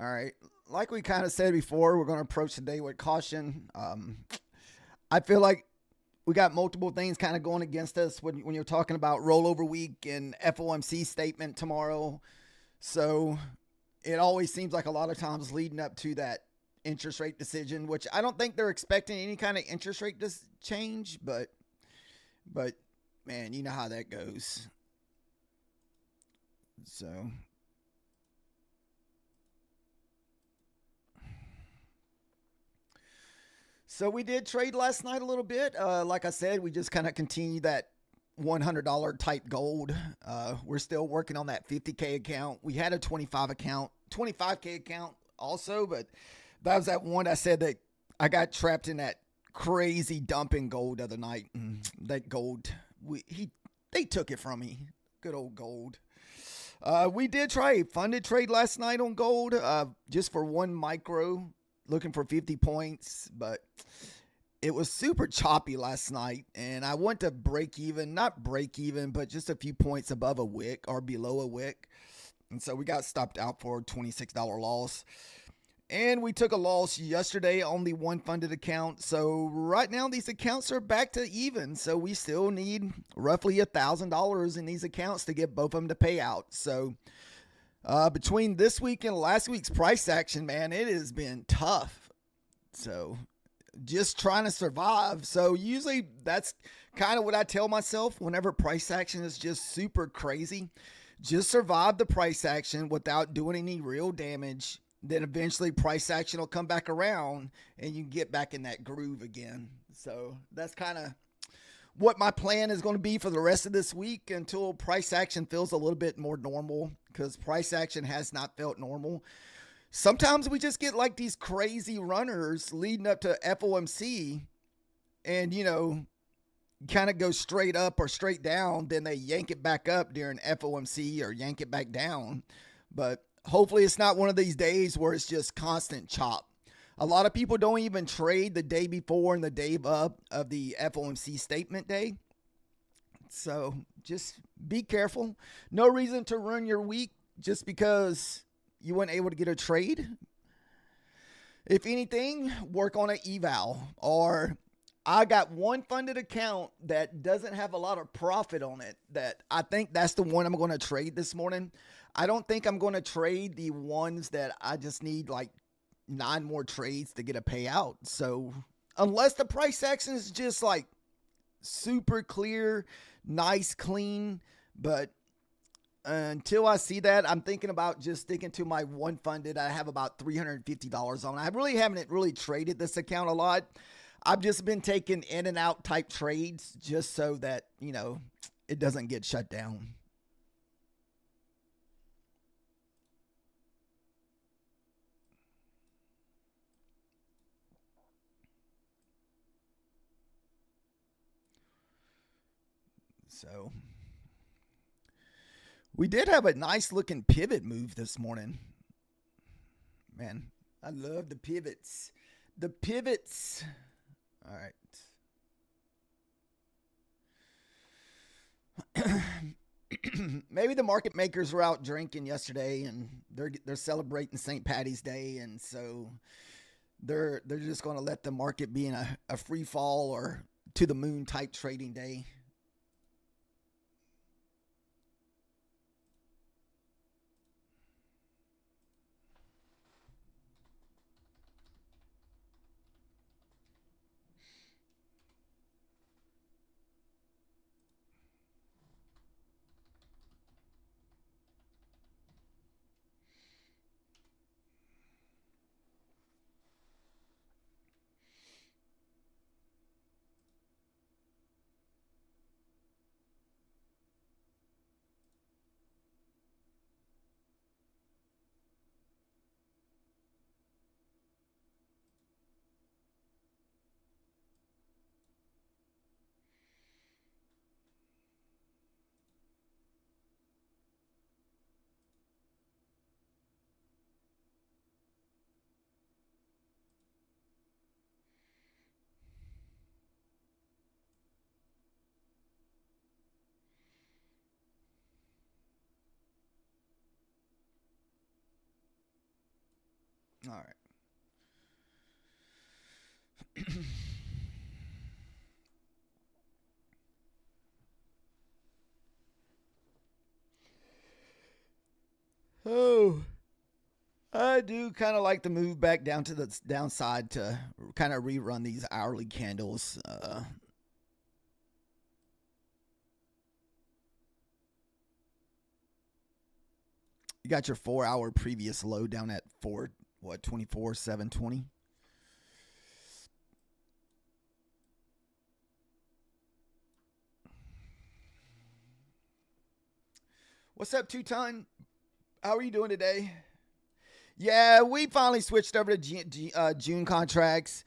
All right. Like we kind of said before, we're going to approach the day with caution. I feel like we got multiple things kind of going against us when you're talking about rollover week and FOMC statement tomorrow. So it always seems like a lot of times leading up to that interest rate decision, which I don't think they're expecting any kind of interest rate change, but man, you know how that goes. So So we did trade last night a little bit. Like I said, we just kind of continue that $100 type gold. We're still working on that 50K account. We had a 25K account also, but that was that one I said that I got trapped in that crazy dumping gold the other night. That gold, they took it from me. Good old gold. We did try a funded trade last night on gold, just for one micro, looking for 50 points, but it was super choppy last night, and I went to break even, not break even, but just a few points above a wick or below a wick. And so we got stopped out for a $26 loss. And we took a loss yesterday on the one funded account. So right now these accounts are back to even. So we still need roughly $1,000 in these accounts to get both of them to pay out. So between this week and last week's price action, man, it has been tough. So just trying to survive. So usually that's kind of what I tell myself whenever price action is just super crazy. Just survive the price action without doing any real damage. Then eventually price action will come back around and you get back in that groove again. So that's kind of what my plan is going to be for the rest of this week until price action feels a little bit more normal, because price action has not felt normal. Sometimes we just get like these crazy runners leading up to FOMC and, kind of go straight up or straight down. Then they yank it back up during FOMC or yank it back down. But hopefully it's not one of these days where it's just constant chop. A lot of people don't even trade the day before and the day of the FOMC statement day. So just be careful. No reason to ruin your week just because you weren't able to get a trade. If anything, work on an eval. Or I got one funded account that doesn't have a lot of profit on it that I think that's the one I'm going to trade this morning. I don't think I'm going to trade the ones that I just need like 9 more trades to get a payout. So unless the price action is just like super clear, nice, clean, but until I see that, I'm thinking about just sticking to my one funded. I have about $350 on. I really haven't really traded this account a lot. I've just been taking in and out type trades just so that, it doesn't get shut down. So we did have a nice looking pivot move this morning. Man, I love the pivots. The pivots. All right. Maybe the market makers were out drinking yesterday and they're celebrating St. Patty's Day, and so they're just going to let the market be in a free fall or to the moon type trading day. All right. Oh, I do kind of like to move back down to the downside to kind of rerun these hourly candles. You got your 4 hour previous low down at 24,720. What's up, Two-Ton? How are you doing today? Yeah, we finally switched over to June contracts.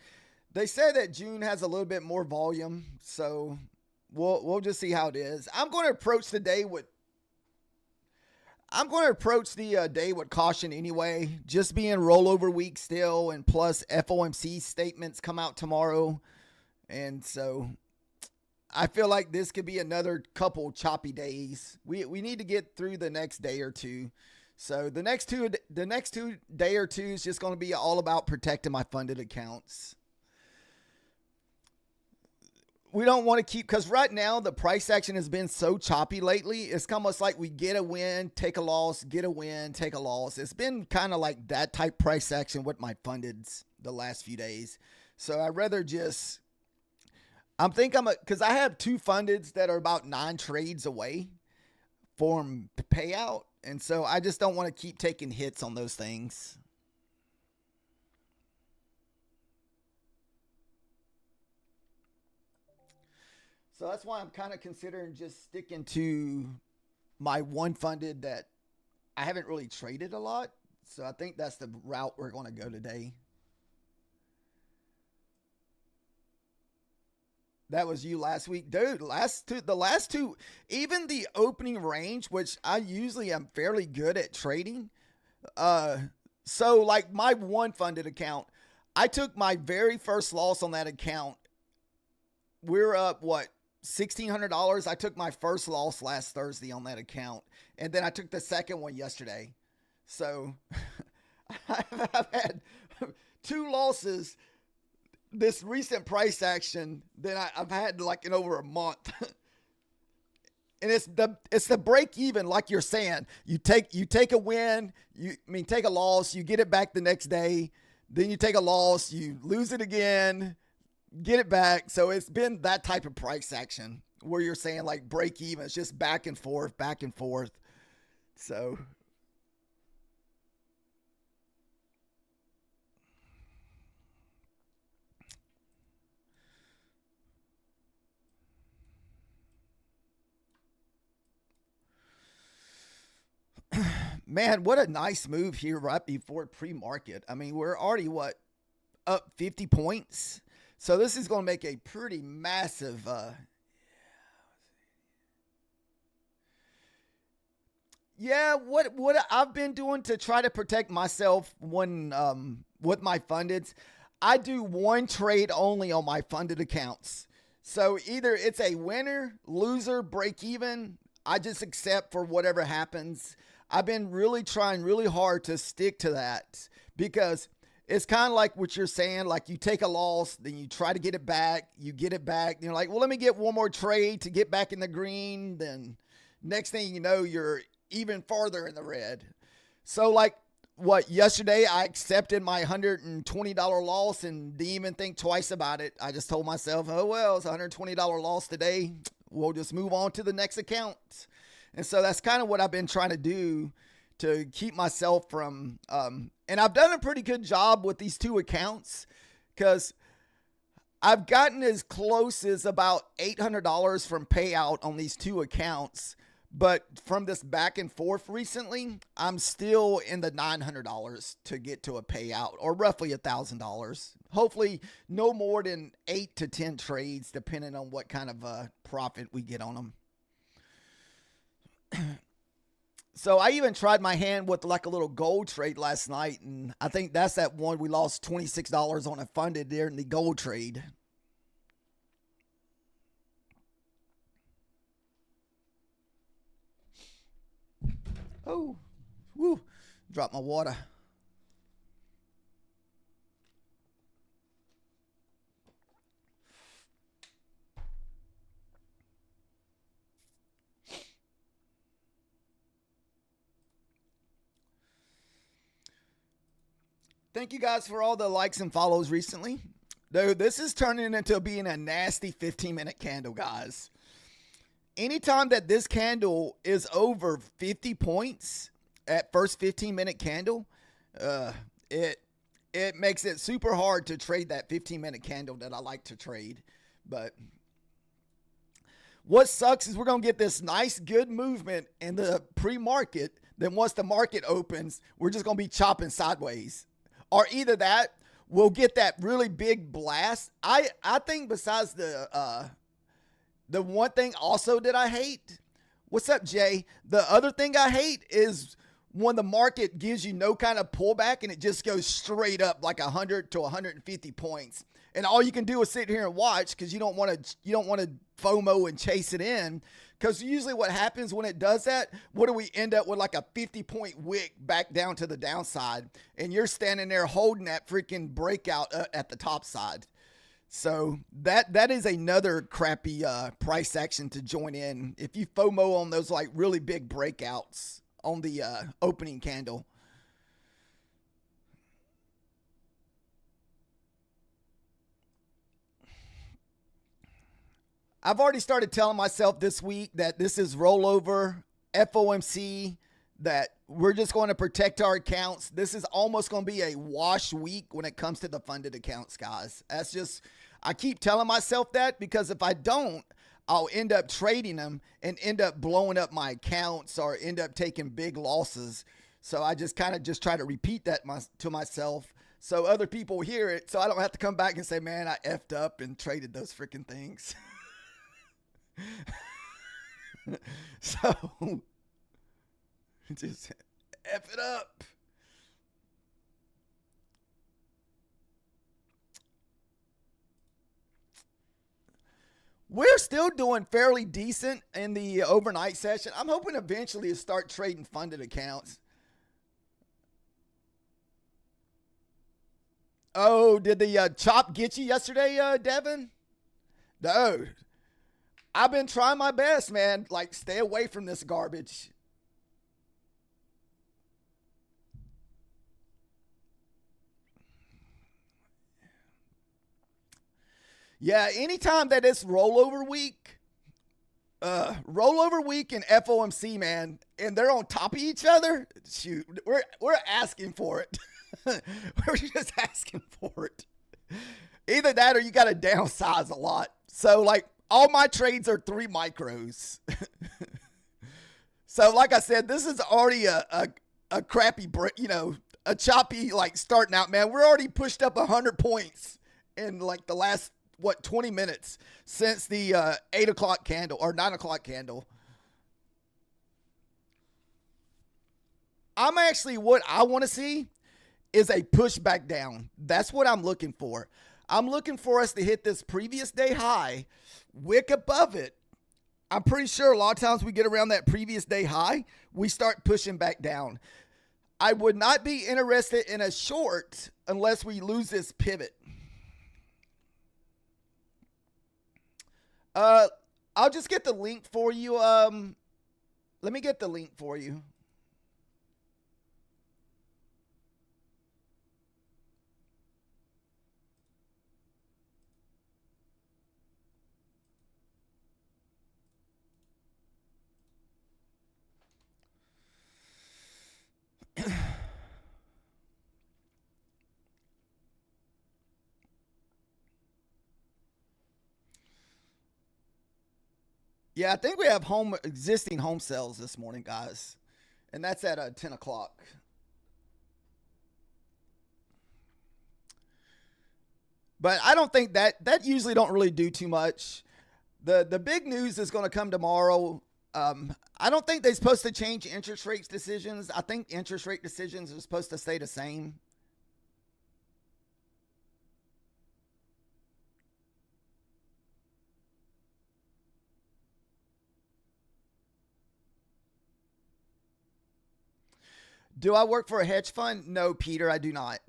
They say that June has a little bit more volume, so we'll just see how it is. I'm going to approach the day with caution anyway. Just being rollover week still, and plus FOMC statements come out tomorrow, and so I feel like this could be another couple choppy days. We need to get through the next day or two. So the next two day or two is just going to be all about protecting my funded accounts. We don't want to keep, because right now the price action has been so choppy lately. It's almost like we get a win, take a loss, get a win, take a loss. It's been kind of like that type price action with my fundeds the last few days. So I'd rather just, because I have two fundeds that are about 9 trades away from payout. And so I just don't want to keep taking hits on those things. So that's why I'm kind of considering just sticking to my one funded that I haven't really traded a lot. So I think that's the route we're going to go today. That was you last week, dude. The last two, even the opening range, which I usually am fairly good at trading. So like my one funded account, I took my very first loss on that account. We're up $1,600. I took my first loss last Thursday on that account, and then I took the second one yesterday. So I've had 2 losses this recent price action that I've had like in over a month. And it's the break even, like you're saying. You take a win, take a loss, you get it back the next day, then you take a loss, you lose it again, get it back. So it's been that type of price action where you're saying like break even. It's just back and forth, back and forth. So man, what a nice move here right before pre-market. I mean, we're already up 50 points. So this is going to make a pretty massive yeah, what I've been doing to try to protect myself when with my fundeds, I do one trade only on my funded accounts. So either it's a winner, loser, break even, I just accept for whatever happens. I've been really trying really hard to stick to that because it's kind of like what you're saying. Like you take a loss, then you try to get it back. You get it back. You're like, well, let me get one more trade to get back in the green. Then next thing you know, you're even farther in the red. So like yesterday I accepted my $120 loss and didn't even think twice about it. I just told myself, oh, well, it's a $120 loss today. We'll just move on to the next account. And so that's kind of what I've been trying to do to keep myself from, and I've done a pretty good job with these 2 accounts because I've gotten as close as about $800 from payout on these 2 accounts. But from this back and forth recently, I'm still in the $900 to get to a payout, or roughly $1,000. Hopefully no more than 8 to 10 trades, depending on what kind of profit we get on them. So I even tried my hand with like a little gold trade last night, and I think that's that one we lost $26 on a funded there in the gold trade. Oh, woo, dropped my water. Thank you guys for all the likes and follows recently. Dude, this is turning into being a nasty 15-minute candle, guys. Anytime that this candle is over 50 points at first 15-minute candle, it makes it super hard to trade that 15-minute candle that I like to trade. But what sucks is we're going to get this nice, good movement in the pre-market. Then once the market opens, we're just going to be chopping sideways. Or either that, we'll get that really big blast. I think besides the one thing also that I hate, what's up, Jay? The other thing I hate is when the market gives you no kind of pullback and it just goes straight up like 100 to 150 points. And all you can do is sit here and watch because you don't want to FOMO and chase it in. Because usually what happens when it does that, what do we end up with? Like a 50-point wick back down to the downside. And you're standing there holding that freaking breakout at the top side. So that is another crappy price action to join in. If you FOMO on those like really big breakouts on the opening candle. I've already started telling myself this week that this is rollover, FOMC, that we're just going to protect our accounts. This is almost going to be a wash week when it comes to the funded accounts, guys. That's just, I keep telling myself that because if I don't, I'll end up trading them and end up blowing up my accounts or end up taking big losses. So I just kind of just try to repeat that to myself so other people hear it so I don't have to come back and say, man, I effed up and traded those freaking things. So just F it up. We're still doing fairly decent in the overnight session. I'm hoping eventually to start trading funded accounts. Oh, did the chop get you yesterday, Devin? No. I've been trying my best, man. Like, stay away from this garbage. Yeah, anytime that it's rollover week and FOMC, man, and they're on top of each other, shoot, we're asking for it. We're just asking for it. Either that or you got to downsize a lot. So, like, all my trades are 3 micros. So, like I said, this is already a crappy, a choppy, like, starting out, man. We're already pushed up 100 points in, like, the last, 20 minutes since the 8 o'clock candle or 9 o'clock candle. I'm actually, what I want to see is a push back down. That's what I'm looking for. I'm looking for us to hit this previous day high, wick above it. I'm pretty sure a lot of times we get around that previous day high, we start pushing back down. I would not be interested in a short unless we lose this pivot. I'll just get the link for you. Let me get the link for you. Yeah, I think we have existing home sales this morning, guys. And that's at 10 o'clock. But I don't think that usually don't really do too much. The big news is going to come tomorrow. I don't think they're supposed to change interest rate decisions. I think interest rate decisions are supposed to stay the same. Do I work for a hedge fund? No, Peter, I do not.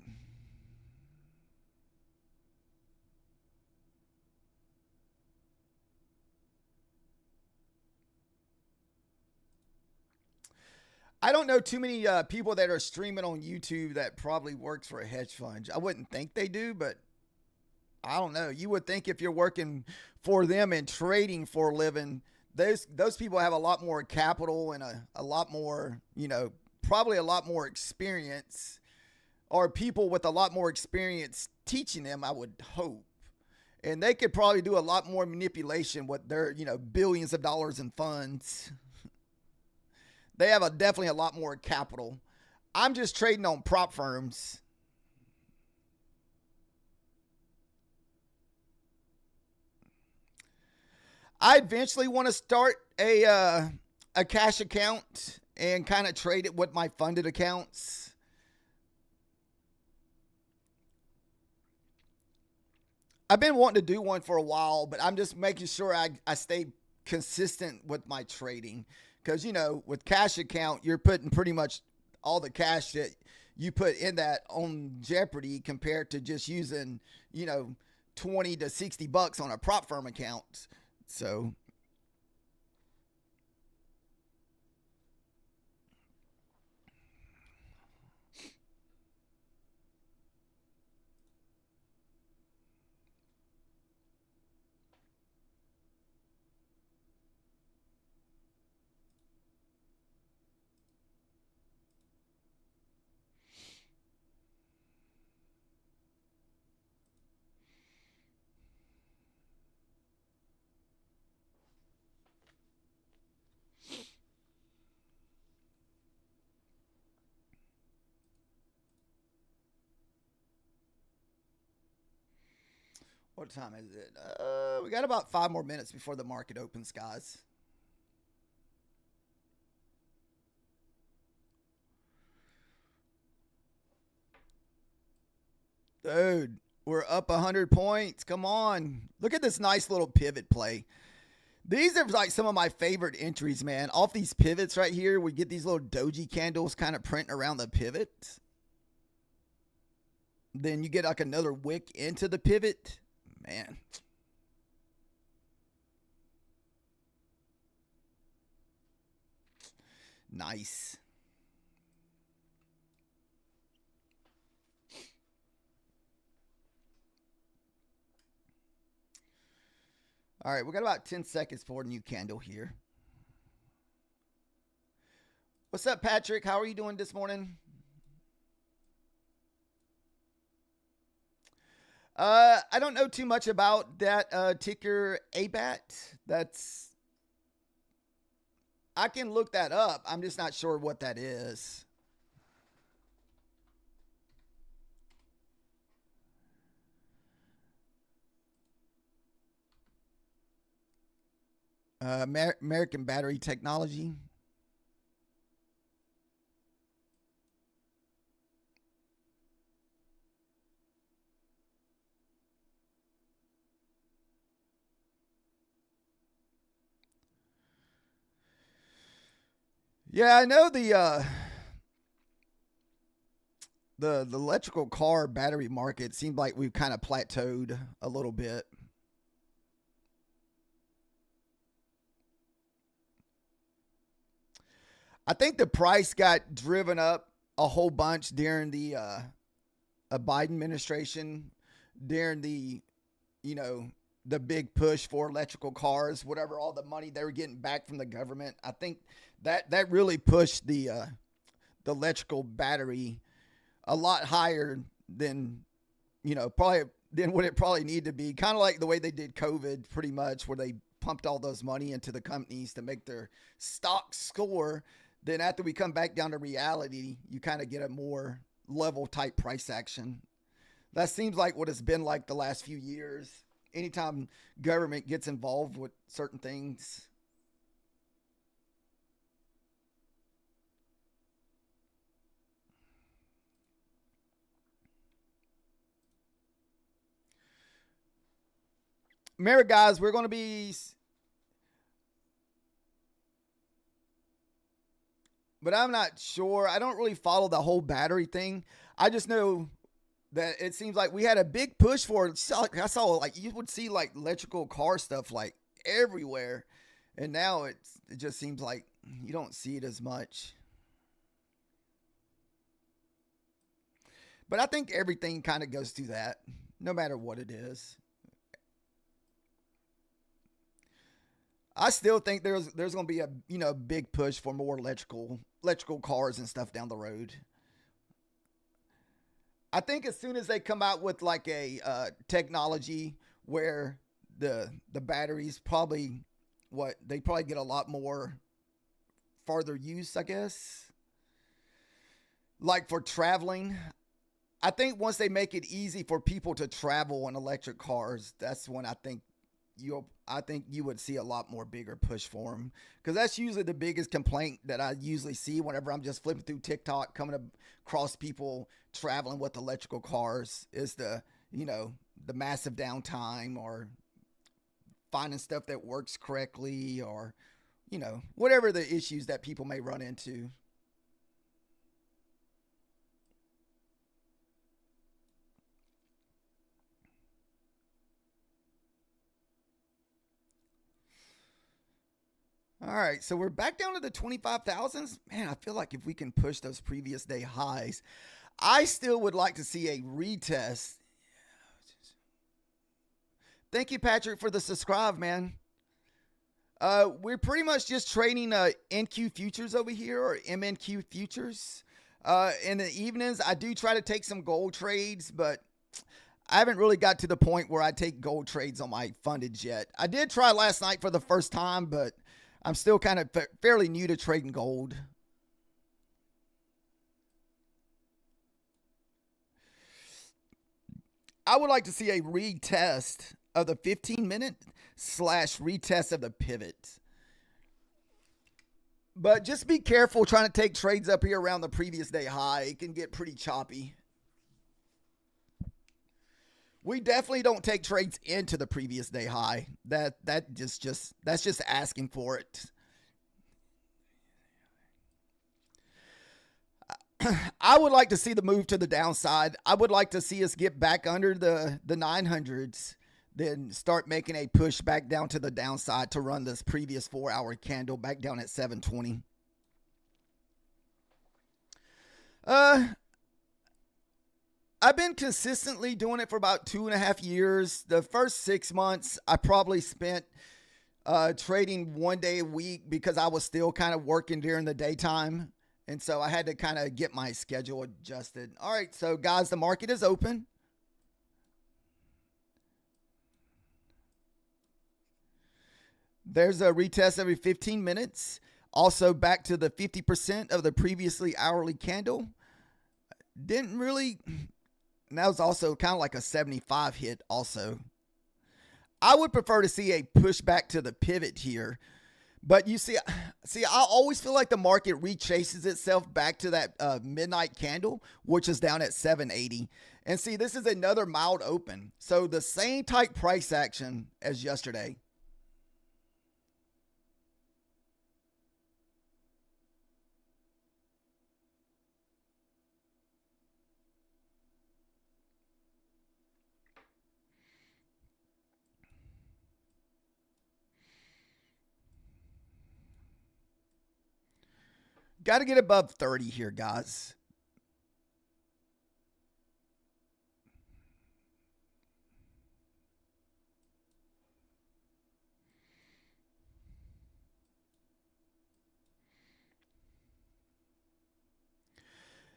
I don't know too many people that are streaming on YouTube that probably works for a hedge fund. I wouldn't think they do, but I don't know. You would think if you're working for them and trading for a living, those people have a lot more capital and a lot more, probably a lot more experience, or people with a lot more experience teaching them, I would hope. And they could probably do a lot more manipulation with their, billions of dollars in funds. They have definitely a lot more capital. I'm just trading on prop firms. I eventually want to start a cash account and kind of trade it with my funded accounts. I've been wanting to do one for a while, but I'm just making sure I stay consistent with my trading. Because, with cash account, you're putting pretty much all the cash that you put in that on jeopardy compared to just using, 20 to 60 bucks on a prop firm account. So what time is it? We got about 5 more minutes before the market opens, guys. Dude, we're up 100 points. Come on. Look at this nice little pivot play. These are like some of my favorite entries, man. Off these pivots right here, we get these little doji candles kind of printing around the pivot. Then you get like another wick into the pivot. Man. Nice. All right, we got about 10 seconds for a new candle here. What's up, Patrick? How are you doing this morning? I don't know too much about that ticker ABAT. I can look that up. I'm just not sure what that is. American Battery Technology. Yeah, I know the electrical car battery market seemed like we've kind of plateaued a little bit. I think the price got driven up a whole bunch during the Biden administration, during the big push for electrical cars, whatever, all the money they were getting back from the government. I think that really pushed the electrical battery a lot higher than probably than what it probably needed to be. Kind of like the way they did COVID, pretty much, where they pumped all those money into the companies to make their stock score. Then after we come back down to reality, you kind of get a more level type price action. That seems like what it's been like the last few years. Anytime government gets involved with certain things. Remember, guys, we're going to be... But I'm not sure. I don't really follow the whole battery thing. I just know that it seems like we had a big push for it. I saw like you would see like electrical car stuff like everywhere, and now it just seems like you don't see it as much. But I think everything kind of goes through that, no matter what it is. I still think there's going to be a big push for more electrical cars and stuff down the road. I think as soon as they come out with like a technology where the batteries probably they probably get a lot more farther use, I guess. Like for traveling, I think once they make it easy for people to travel in electric cars, that's when I think you would see a lot more bigger push for them, because that's usually the biggest complaint that I usually see whenever I'm just flipping through TikTok, coming across people traveling with electrical cars, is the massive downtime, or finding stuff that works correctly, or whatever the issues that people may run into. All right, so we're back down to the 25,000s. Man, I feel like if we can push those previous day highs, I still would like to see a retest. Thank you, Patrick, for the subscribe, man. We're pretty much just trading NQ futures over here, or MNQ futures. In the evenings, I do try to take some gold trades, but I haven't really got to the point where I take gold trades on my funded yet. I did try last night for the first time, but I'm still kind of fairly new to trading gold. I would like to see a retest of the 15-minute / retest of the pivot. But just be careful trying to take trades up here around the previous day high. It can get pretty choppy. We definitely don't take trades into the previous day high. That's just asking for it. I would like to see the move to the downside. I would like to see us get back under the 900s, then start making a push back down to the downside to run this previous 4-hour candle back down at 720. I've been consistently doing it for about 2.5 years. The first 6 months, I probably spent trading 1 day a week because I was still kind of working during the daytime. And so I had to kind of get my schedule adjusted. All right, so guys, the market is open. There's a retest every 15 minutes. Also back to the 50% of the previously hourly candle. Didn't really... And that was also kind of like a 75 hit also. I would prefer to see a pushback to the pivot here. But you see, I always feel like the market rechases itself back to that midnight candle, which is down at 780. And see, this is another mild open. So the same type price action as yesterday. Got to get above 30 here, guys.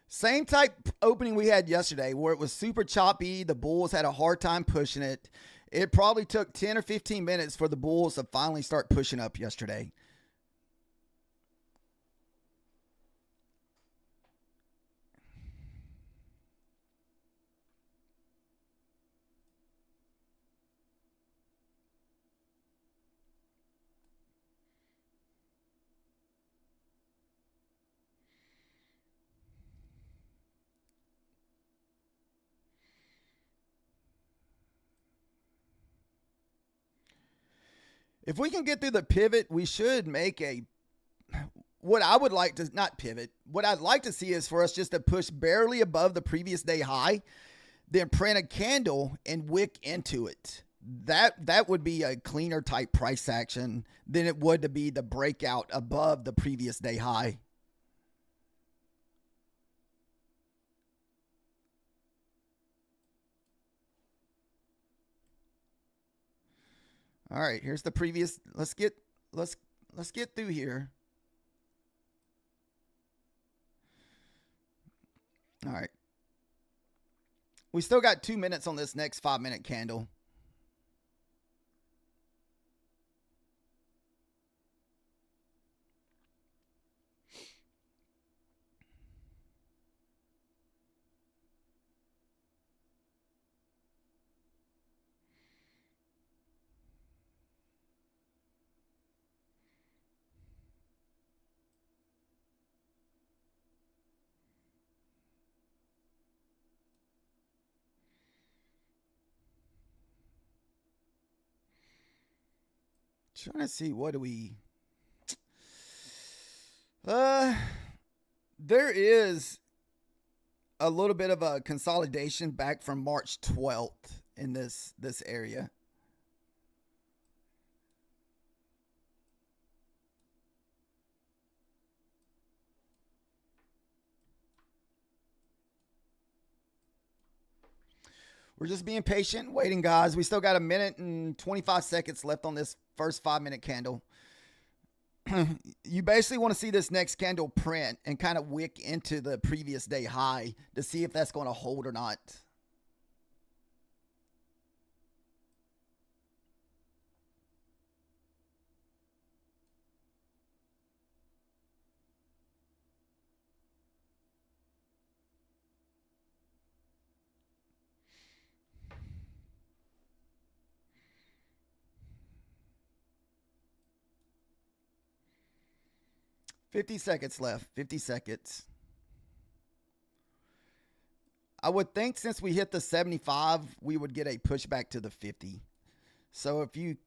Same type opening we had yesterday, where it was super choppy. The bulls had a hard time pushing it. It probably took 10 or 15 minutes for the bulls to finally start pushing up yesterday. If we can get through the pivot, we should make what I would like to, not pivot, what I'd like to see is for us just to push barely above the previous day high, then print a candle and wick into it. That would be a cleaner type price action than it would to be the breakout above the previous day high. All right, here's the previous. Let's get through here. All right. We still got 2 minutes on this next 5-minute candle. Trying to see, what do we... There is a little bit of a consolidation back from March 12th in this area. We're just being patient, waiting, guys. We still got 1 minute and 25 seconds left on this first 5-minute candle. You basically want to see this next candle print and kind of wick into the previous day high to see if that's going to hold or not. $50 seconds left. 50 seconds. I would think since we hit the 75, we would get a pushback to the 50. So if you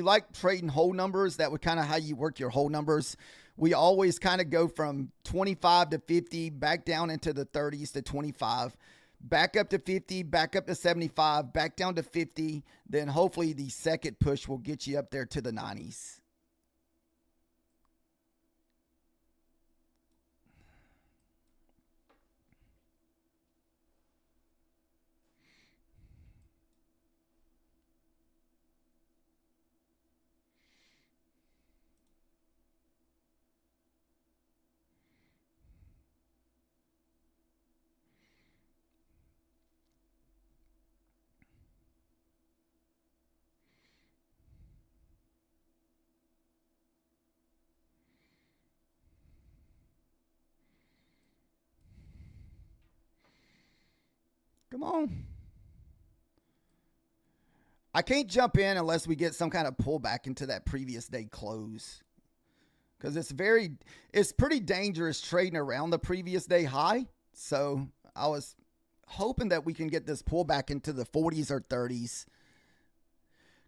like trading whole numbers, that would kind of how you work your whole numbers. We always kind of go from 25 to 50, back down into the 30s to 25, back up to 50, back up to 75, back down to 50. Then hopefully the second push will get you up there to the 90s. Come on. I can't jump in unless we get some kind of pullback into that previous day close. Because it's pretty dangerous trading around the previous day high. So I was hoping that we can get this pullback into the 40s or 30s.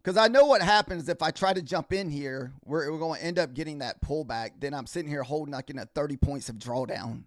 Because I know what happens if I try to jump in here, we're going to end up getting that pullback. Then I'm sitting here holding like in a 30 points of drawdown.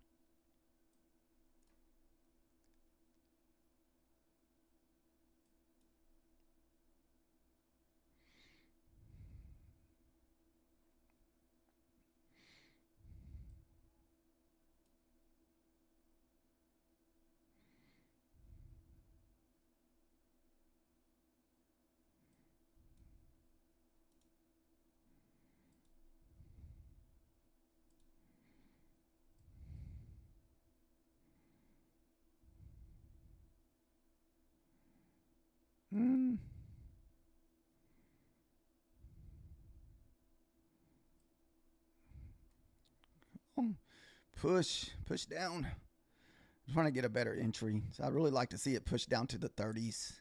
Push down. I'm trying to get a better entry. So I'd really like to see it push down to the 30s.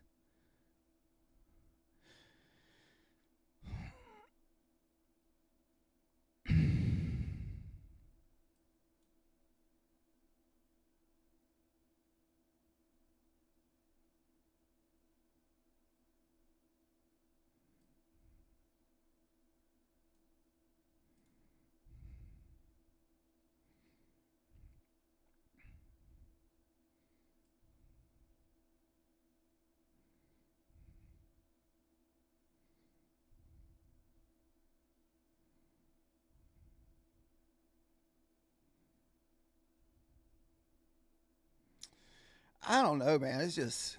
I don't know, man. It's just...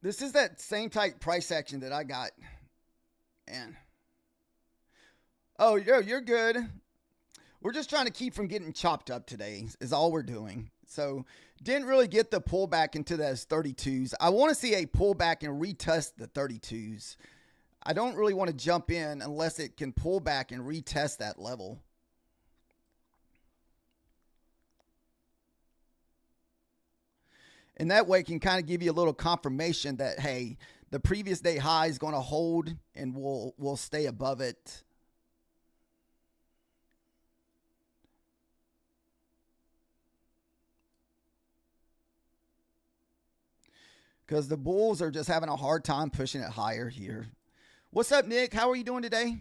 This is that same type price action that I got. And oh, you're good. We're just trying to keep from getting chopped up today is all we're doing. So didn't really get the pullback into those 32s. I want to see a pullback and retest the 32s. I don't really want to jump in unless it can pull back and retest that level. And that way it can kind of give you a little confirmation that, hey, the previous day high is going to hold and we'll stay above it. Because the bulls are just having a hard time pushing it higher here. What's up, Nick? How are you doing today?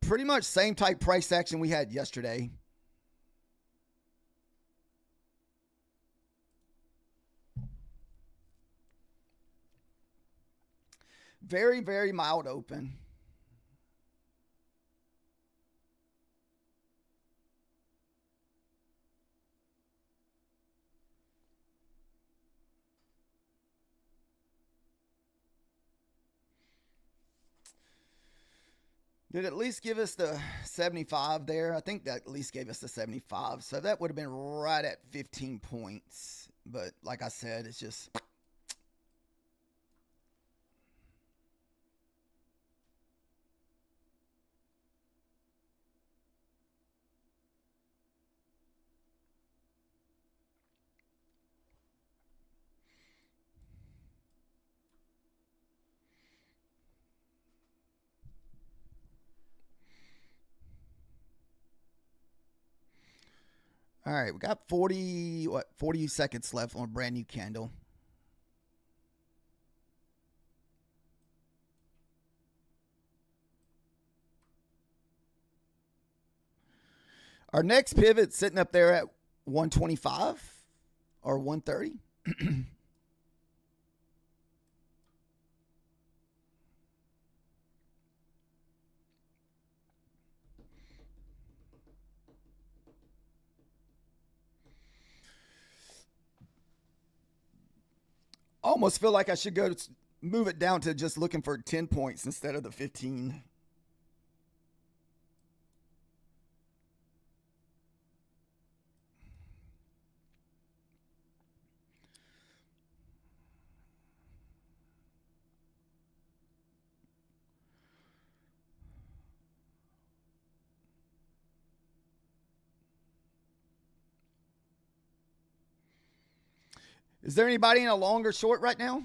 Pretty much same type price action we had yesterday. Very, very mild open. Did at least give us the 75 there? I think that at least gave us the 75. So that would have been right at 15 points. But like I said, it's just... All right, we got 40 seconds left on a brand new candle. Our next pivot sitting up there at 125 or 130. Almost feel like I should go move it down to just looking for 10 points instead of the 15. Is there anybody in a long or short right now?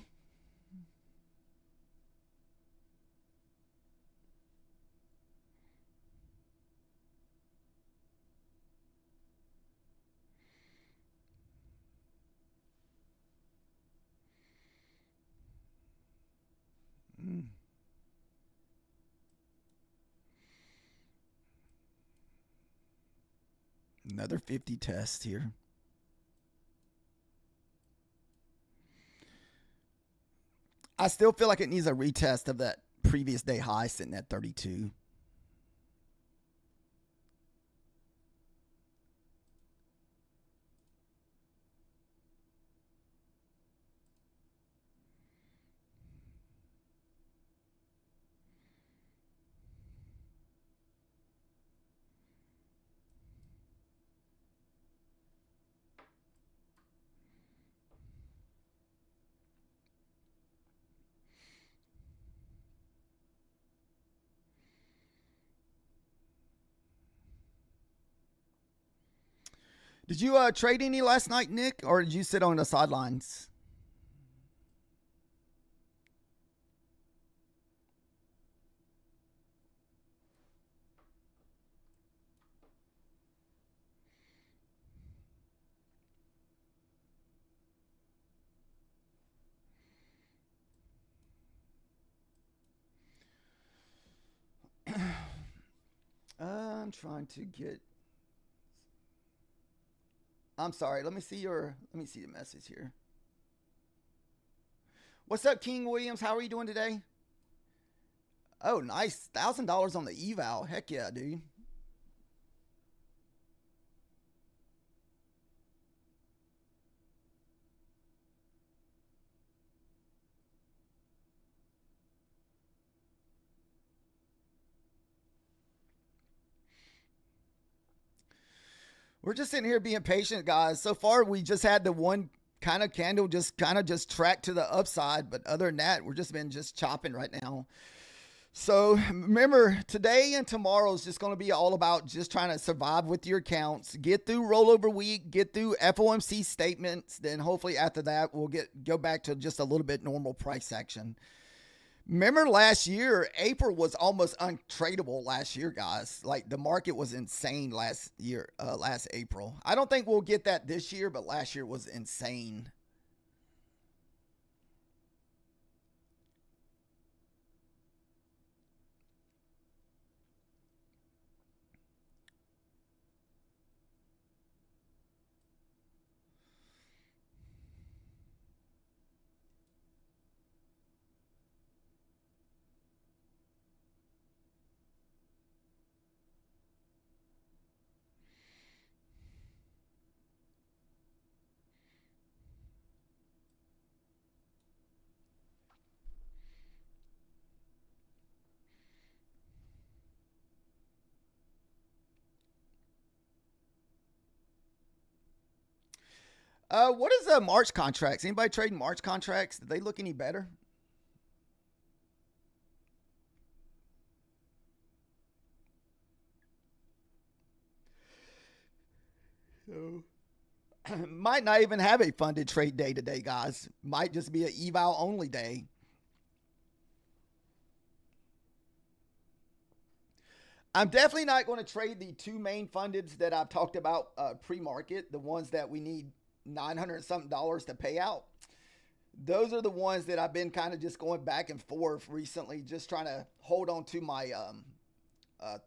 Another 50 test here. I still feel like it needs a retest of that previous day high sitting at 32. Did you trade any last night, Nick, or did you sit on the sidelines? I'm trying to get... I'm sorry. Let me see the message here. What's up, King Williams? How are you doing today? Oh, nice. $1,000 on the eval. Heck yeah, dude. We're just sitting here being patient, guys. So far, we just had the one kind of candle just kind of just track to the upside. But other than that, we're just been just chopping right now. So remember, today and tomorrow is just going to be all about just trying to survive with your accounts, get through rollover week, get through FOMC statements. Then hopefully after that, we'll go back to just a little bit normal price action. Remember last year, April was almost untradeable last year, guys. Like the market was insane last year, last April. I don't think we'll get that this year, but last year was insane. What is March contracts? Anybody trading March contracts? Did they look any better? So might not even have a funded trade day today, guys. Might just be an eval only day. I'm definitely not going to trade the two main fundeds that I've talked about pre-market, the ones that we need $900 something to pay out. Those are the ones that I've been kind of just going back and forth recently, just trying to hold on to my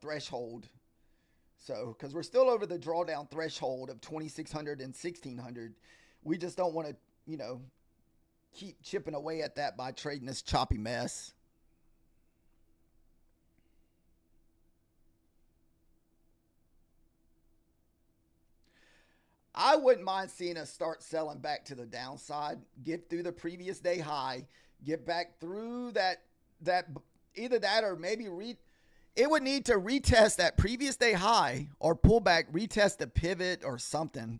threshold. So, because we're still over the drawdown threshold of 2,600 and 1,600, we just don't want to, keep chipping away at that by trading this choppy mess. I wouldn't mind seeing us start selling back to the downside, get through the previous day high, get back through that either that or maybe it would need to retest that previous day high or pull back, retest the pivot or something.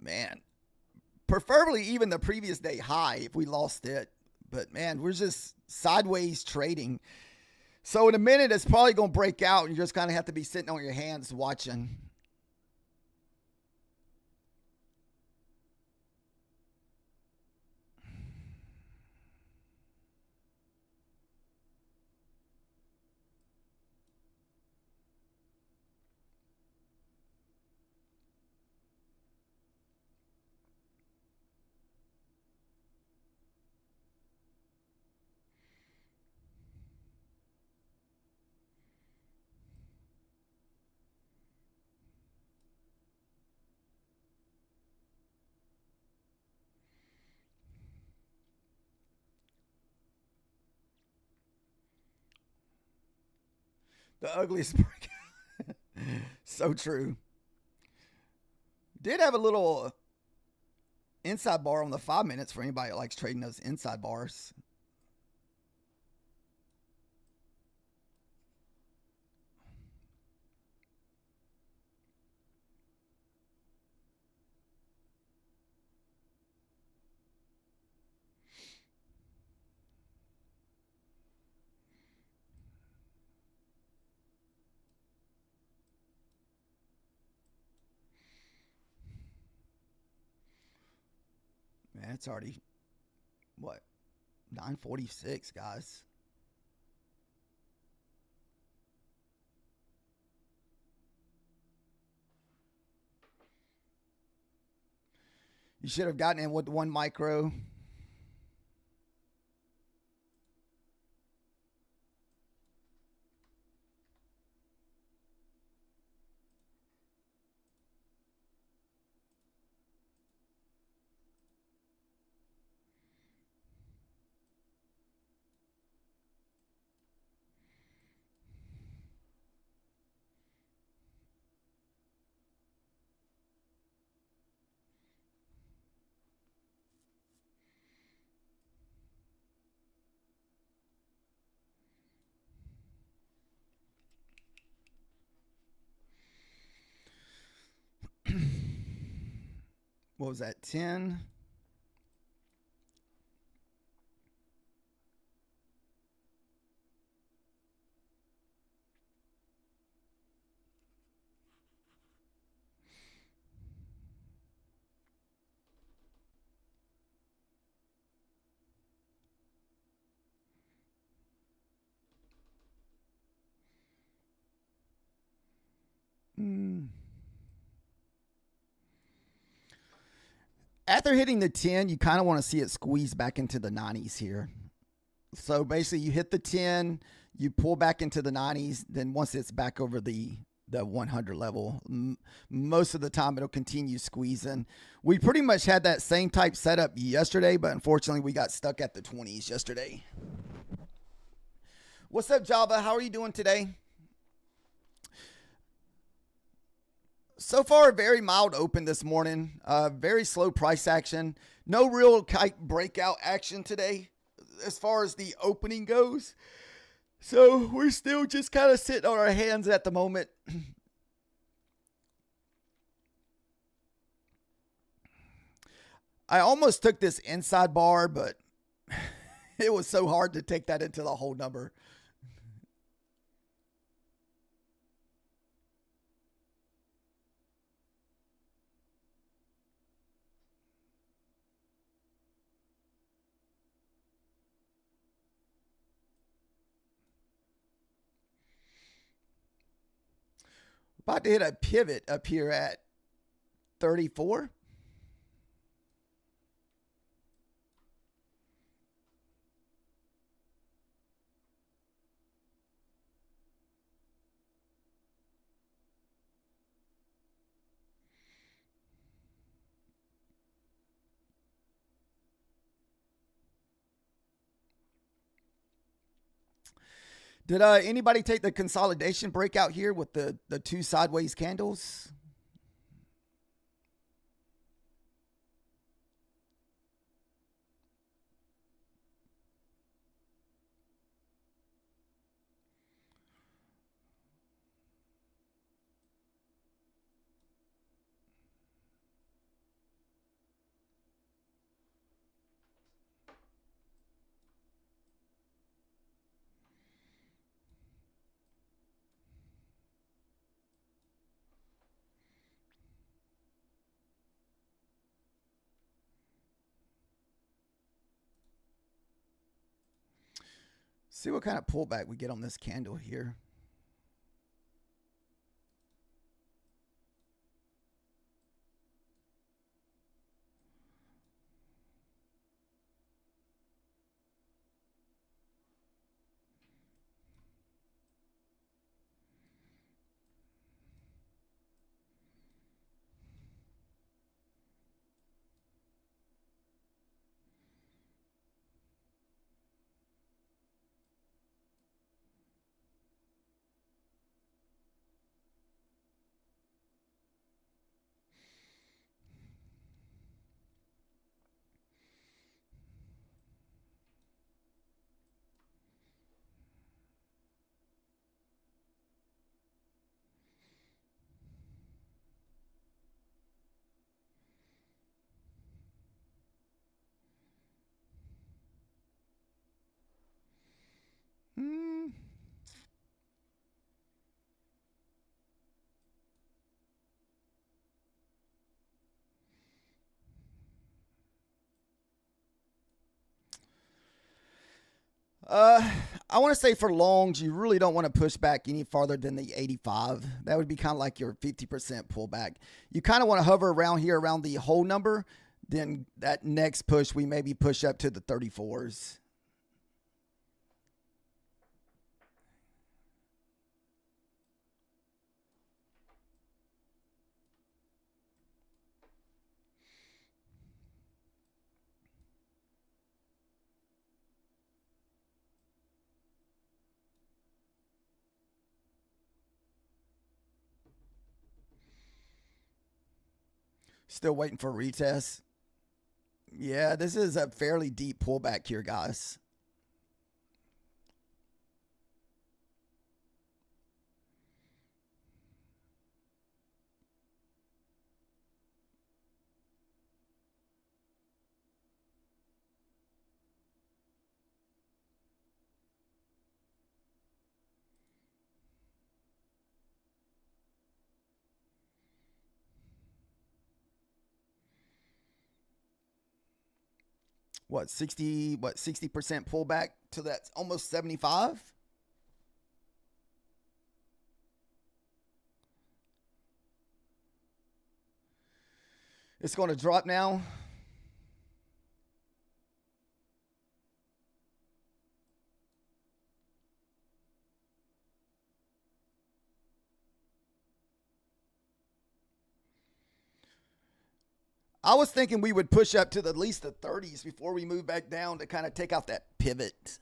Man, preferably even the previous day high if we lost it. But man, we're just sideways trading. So in a minute, it's probably going to break out and you're just going to have to be sitting on your hands watching. The ugliest breakout. So true. Did have a little inside bar on the 5 minutes for anybody that likes trading those inside bars. Man, it's already what 9:46, guys. You should have gotten in with one micro. what was that, 10? After hitting the 10, you kind of want to see it squeeze back into the 90s here. So basically you hit the 10, you pull back into the 90s, then once it's back over the 100 level, most of the time it'll continue squeezing. We pretty much had that same type setup yesterday, but unfortunately we got stuck at the 20s yesterday. What's up, Java? How are you doing today? So far, a very mild open this morning. Very slow price action. No real kite breakout action today as far as the opening goes. So we're still just kind of sitting on our hands at the moment. I almost took this inside bar, but it was so hard to take that into the whole number. About to hit a pivot up here at 34. Did anybody take the consolidation breakout here with the two sideways candles? See what kind of pullback we get on this candle here. I want to say for longs, you really don't want to push back any farther than the 85. That would be kind of like your 50% pullback. You kind of want to hover around here around the whole number. Then that next push, we maybe push up to the 34s. Still waiting for retest. Yeah, this is a fairly deep pullback here, guys. what, 60% pullback to that almost 75. It's going to drop now. I was thinking we would push up to at least the 30s before we move back down to kind of take out that pivot.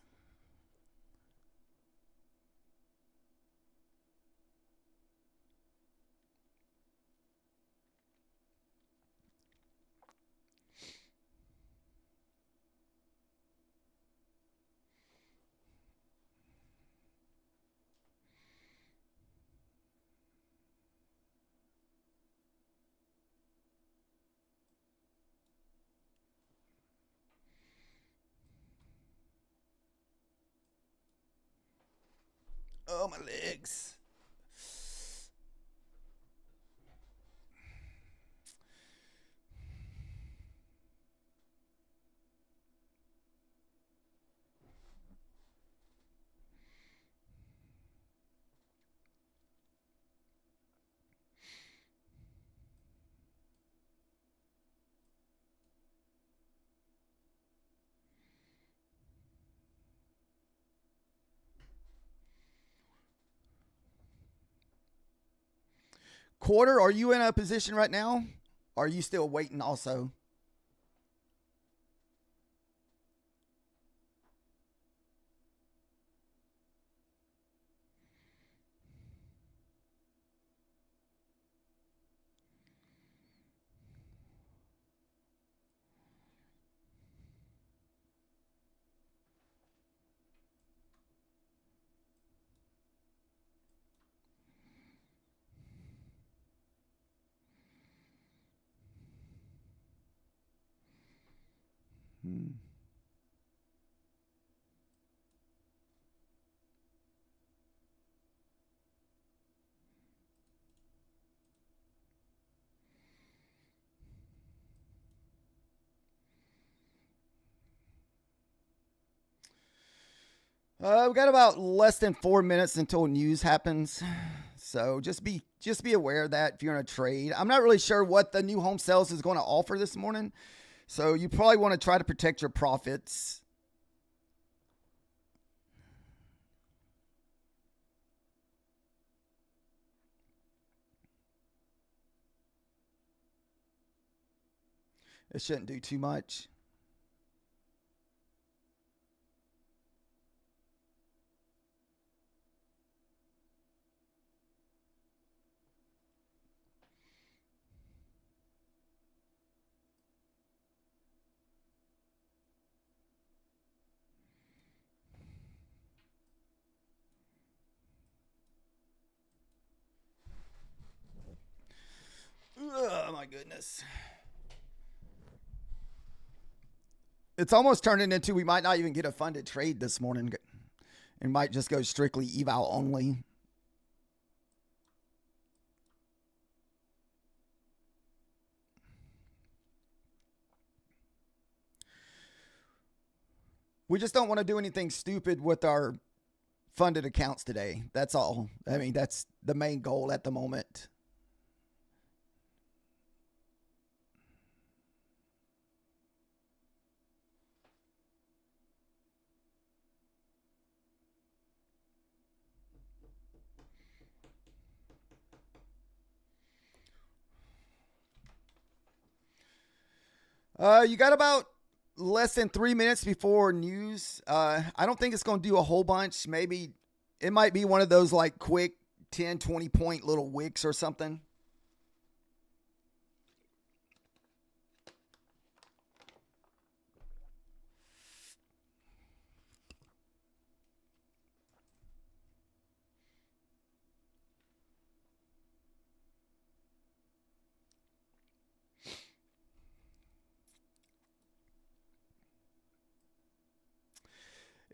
Oh, my legs. Quarter, are you in a position right now? Or are you still waiting also? We got about less than 4 minutes until news happens. So just be aware of that if you're in a trade. I'm not really sure what the new home sales is going to offer this morning. So you probably want to try to protect your profits. It shouldn't do too much. Oh my goodness. It's almost turning into we might not even get a funded trade this morning. It might just go strictly eval only. We just don't want to do anything stupid with our funded accounts today. That's all. I mean, that's the main goal at the moment. You got about less than 3 minutes before news. I don't think it's going to do a whole bunch. Maybe it might be one of those like quick 10, 20 point little wicks or something.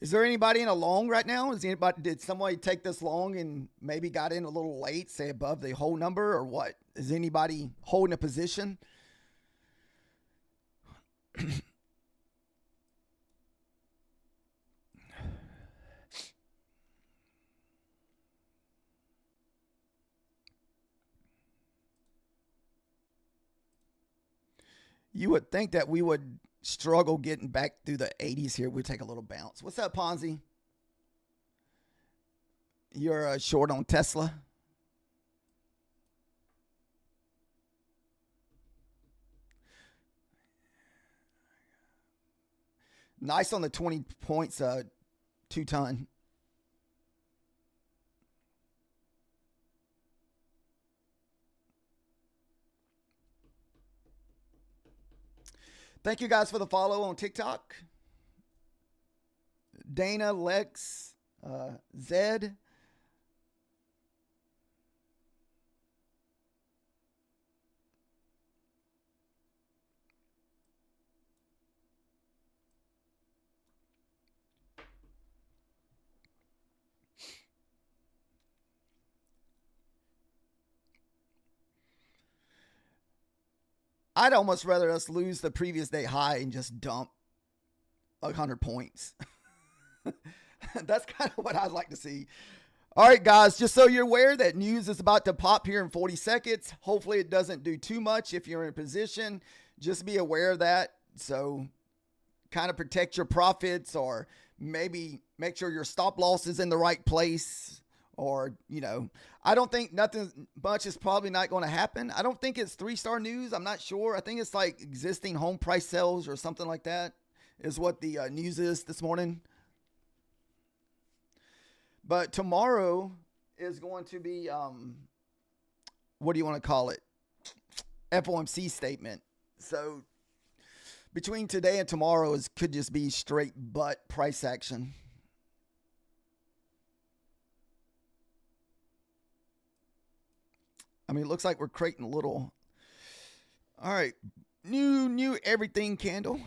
Is there anybody in a long right now? Did somebody take this long and maybe got in a little late, say above the whole number, or what? Is anybody holding a position? You would think that we would struggle getting back through the 80s here. We take a little bounce. What's up, Ponzi? You're short on Tesla. Nice on the 20 points, 2-ton. Thank you guys for the follow on TikTok. Dana, Lex, Zed. I'd almost rather us lose the previous day high and just dump 100 points. That's kind of what I'd like to see. All right, guys, just so you're aware that news is about to pop here in 40 seconds. Hopefully it doesn't do too much if you're in a position. Just be aware of that. So kind of protect your profits, or maybe make sure your stop loss is in the right place. Or, I don't think nothing much is probably not going to happen. I don't think it's 3-star news. I'm not sure. I think it's like existing home price sales or something like that is what the news is this morning. But tomorrow is going to be, what do you want to call it? FOMC statement. So between today and tomorrow could just be straight butt price action. I mean, it looks like we're creating a little. All right. New everything candle.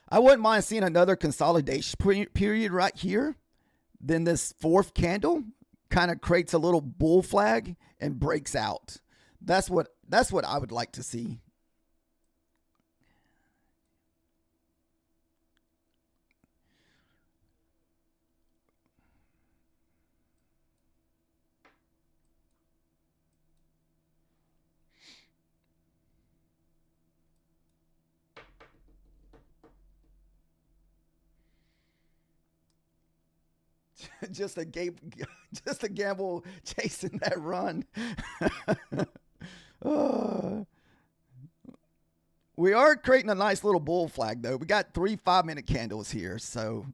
I wouldn't mind seeing another consolidation period right here. Then this fourth candle kind of creates a little bull flag and breaks out. That's what I would like to see. just a gamble chasing that run. We are creating a nice little bull flag though. We got 3 5-minute candles here, so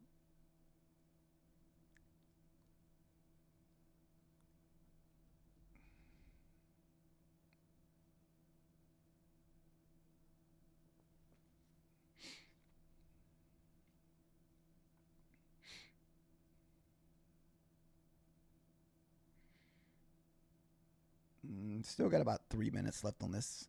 still got about 3 minutes left on this.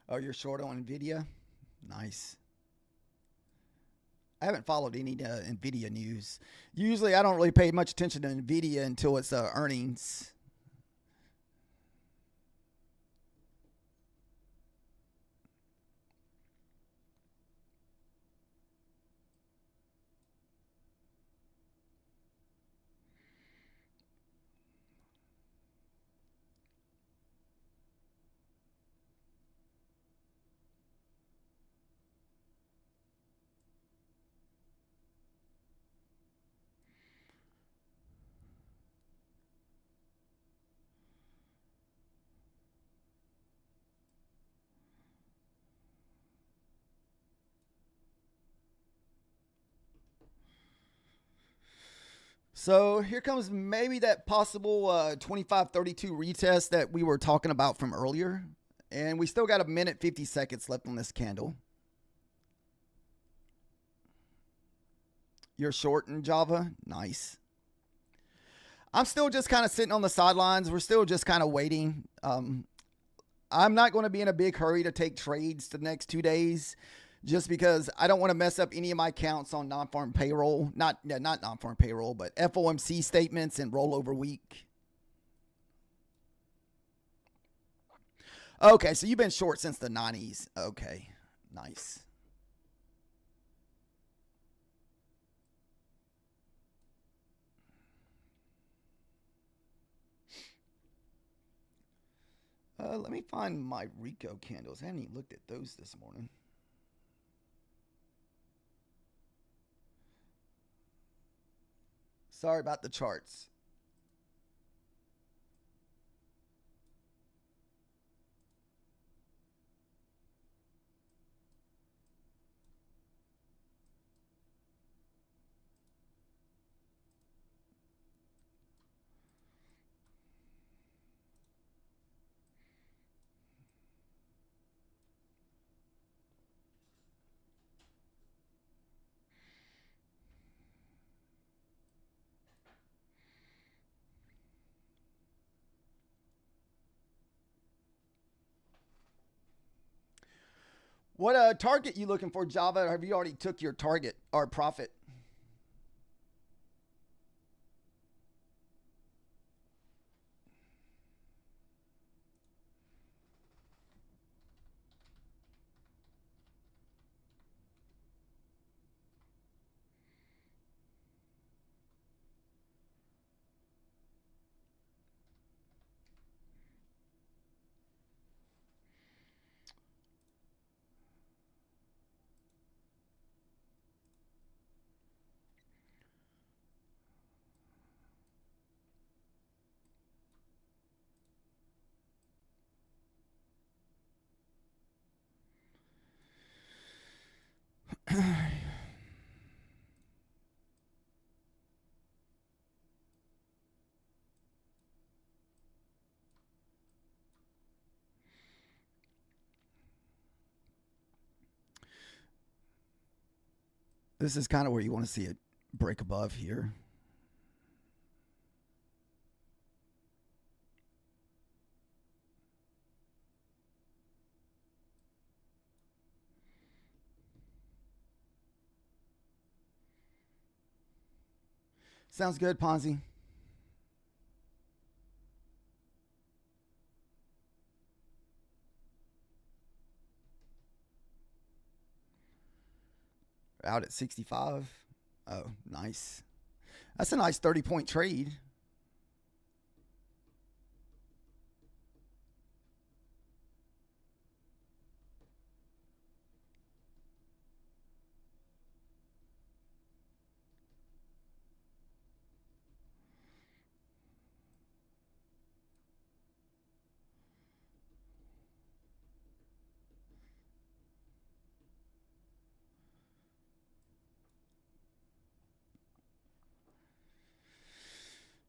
Oh, you're short on Nvidia? Nice. I haven't followed any Nvidia news. Usually I don't really pay much attention to Nvidia until it's earnings. So here comes maybe that possible 25.32 retest that we were talking about from earlier. And we still got a minute 50 seconds left on this candle. You're short in Java? Nice. I'm still just kind of sitting on the sidelines. We're still just kind of waiting. I'm not going to be in a big hurry to take trades the next 2 days just because I don't want to mess up any of my counts on non-farm payroll. Not non-farm payroll, but FOMC statements and rollover week. Okay, so you've been short since the 90s. Okay, nice. Let me find my Rico candles. I haven't even looked at those this morning. Sorry about the charts. What target you looking for, Java? Or have you already took your target or profit? This is kind of where you want to see it break above here. Sounds good, Ponzi. Out at 65. Oh, nice. That's a nice 30-point trade.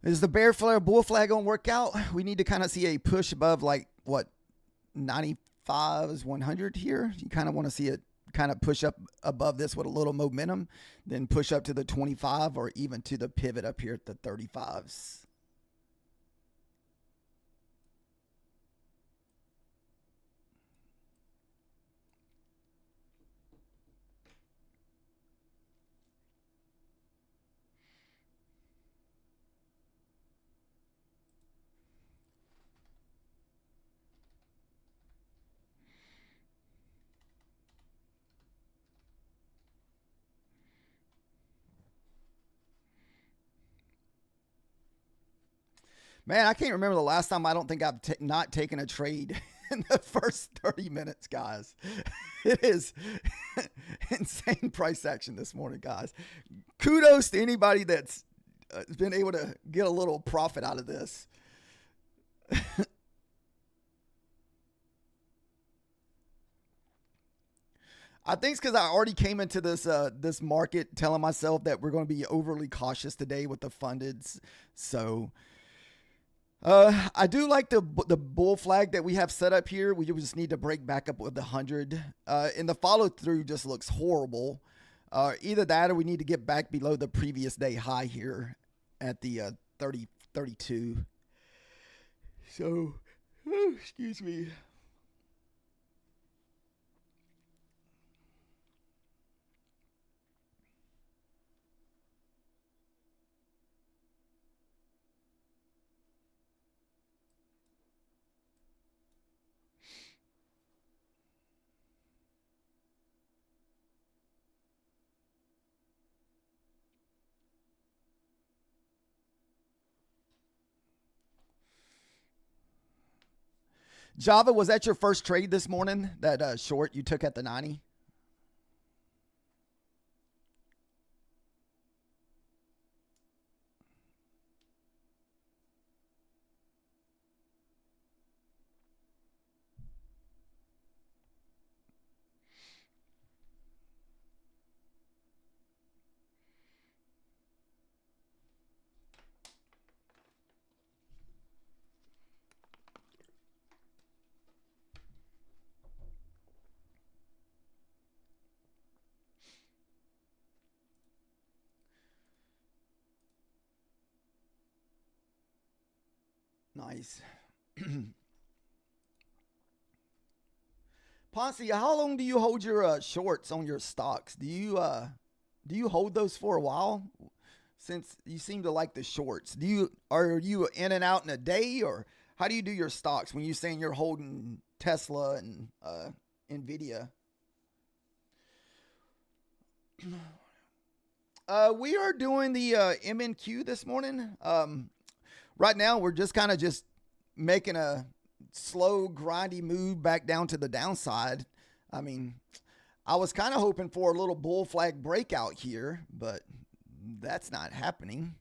Is the bear flag, bull flag going to work out? We need to kind of see a push above like what 95 is 100 here. You kind of want to see it kind of push up above this with a little momentum, then push up to the 25 or even to the pivot up here at the 35s. Man, I can't remember the last time I don't think I've not taken a trade in the first 30 minutes, guys. It is insane price action this morning, guys. Kudos to anybody that's been able to get a little profit out of this. I think it's because I already came into this market telling myself that we're going to be overly cautious today with the fundeds. So I do like the bull flag that we have set up here. We just need to break back up with the 100. And the follow through just looks horrible. Either that or we need to get back below the previous day high here at the 32. So, excuse me. Java, was that your first trade this morning? That short you took at the 90? Nice. Ponce, how long do you hold your shorts on your stocks? Do you hold those for a while? Since you seem to like the shorts, are you in and out in a day, or how do you do your stocks when you're saying you're holding Tesla and Nvidia? We are doing the MNQ this morning. Right now, we're just kind of just making a slow, grindy move back down to the downside. I mean, I was kind of hoping for a little bull flag breakout here, but that's not happening.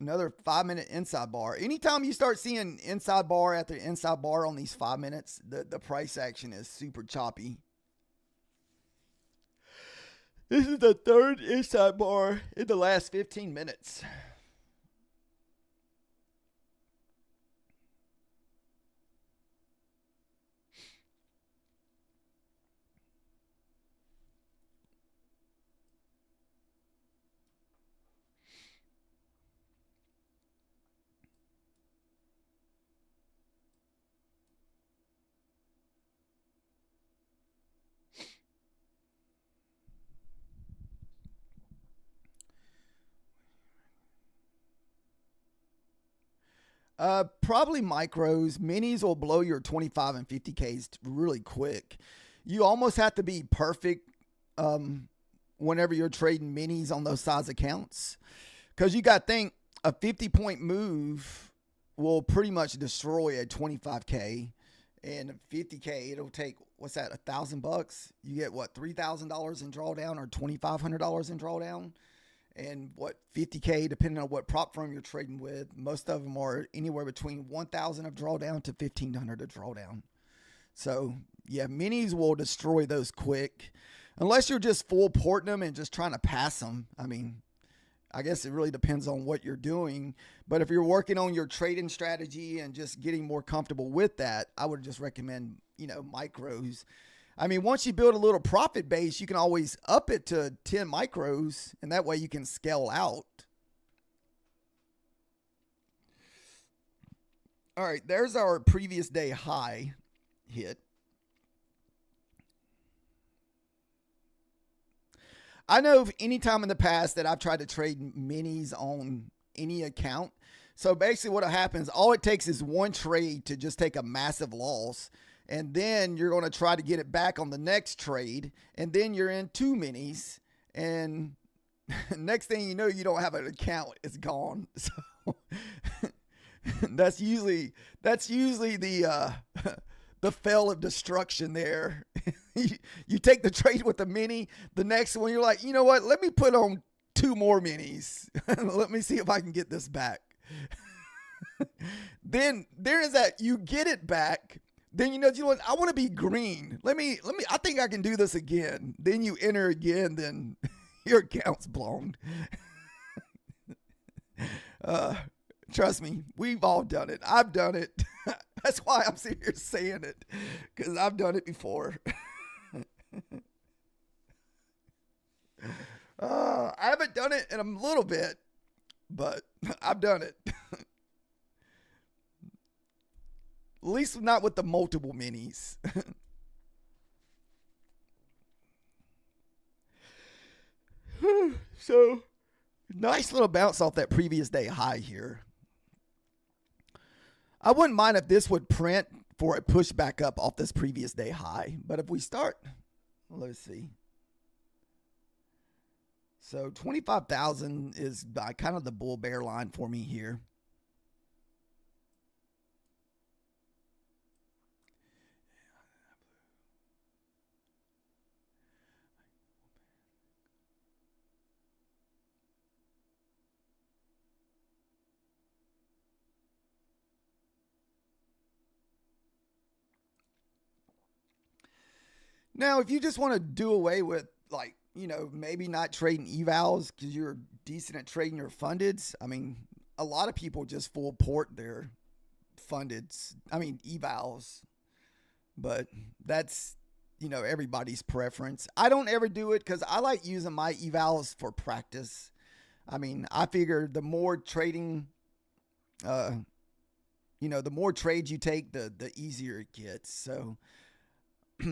Another 5-minute inside bar. Anytime you start seeing inside bar after inside bar on these 5 minutes, the price action is super choppy. This is the third inside bar in the last 15 minutes. Probably micros. Minis will blow your 25 and 50Ks really quick. You almost have to be perfect whenever you're trading minis on those size accounts. Because you got to think a 50-point move will pretty much destroy a 25K. And a 50K, it'll take, what's that, $1,000? You get what, $3,000 in drawdown or $2,500 in drawdown? And what, 50K, depending on what prop firm you're trading with, most of them are anywhere between 1,000 of drawdown to 1,500 of drawdown. So yeah, minis will destroy those quick, unless you're just full porting them and just trying to pass them. I mean, I guess it really depends on what you're doing. But if you're working on your trading strategy and just getting more comfortable with that, I would just recommend, micros. I mean, once you build a little profit base, you can always up it to 10 micros, and that way you can scale out. All right, there's our previous day high hit. I know of any time in the past that I've tried to trade minis on any account. So basically what happens, all it takes is one trade to just take a massive loss. And then you're going to try to get it back on the next trade. And then you're in two minis. And next thing you know, you don't have an account. It's gone. So that's usually the fell of destruction there. You take the trade with the mini. The next one, you're like, you know what? Let me put on two more minis. Let me see if I can get this back. Then there is that you get it back. Then you know what? I want to be green. Let me. I think I can do this again. Then you enter again. Then your account's blown. Uh, Trust me, we've all done it. I've done it. That's why I'm sitting here saying it, because I've done it before. I haven't done it in a little bit, but I've done it. At least not with the multiple minis. So, nice little bounce off that previous day high here. I wouldn't mind if this would print for a push back up off this previous day high. But if we start, let's see. So 25,000 is kind of the bull bear line for me here. Now, if you just want to do away with, like, you know, maybe not trading evals because you're decent at trading your fundeds. I mean, a lot of people just full port their fundeds. I mean, evals. But that's, you know, everybody's preference. I don't ever do it because I like using my evals for practice. I mean, I figure the more trading, you know, the more trades you take, the easier it gets. So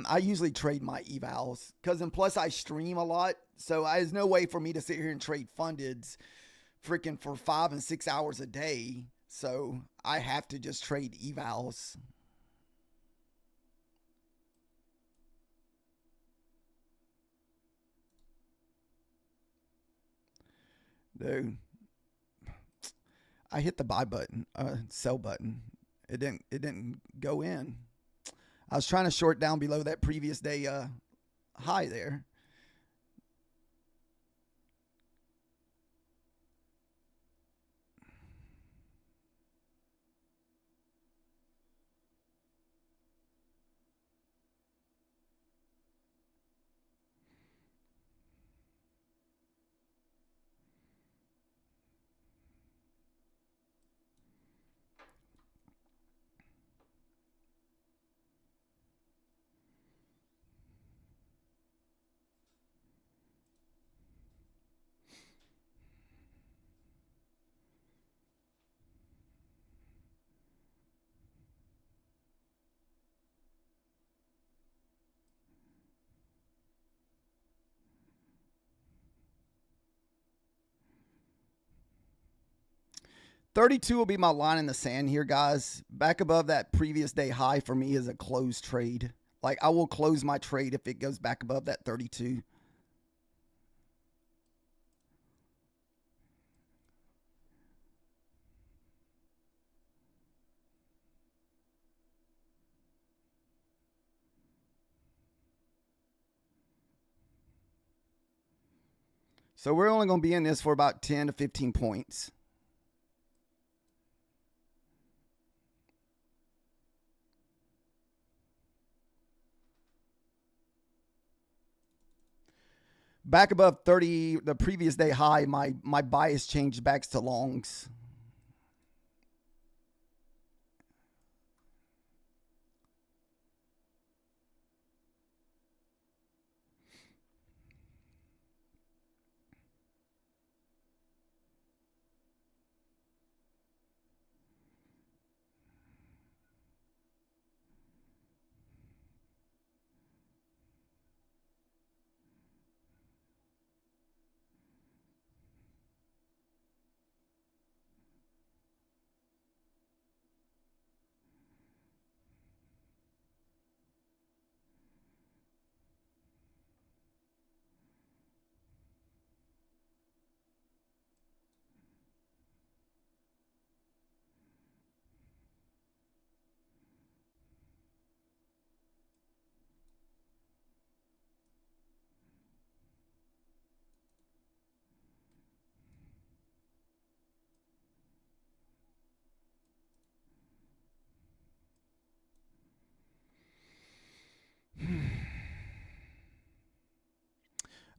I usually trade my evals because, and plus I stream a lot. So there's no way for me to sit here and trade fundeds freaking for 5 and 6 hours a day. So I have to just trade evals. Dude, I hit the buy button, sell button. It didn't go in. I was trying to short down below that previous day high there. $32 will be my line in the sand here, guys. Back above that previous day high for me is a closed trade. Like, I will close my trade if it goes back above that 32. So we're only going to be in this for about 10 to 15 points. Back above 30, the previous day high, my bias changed back to longs.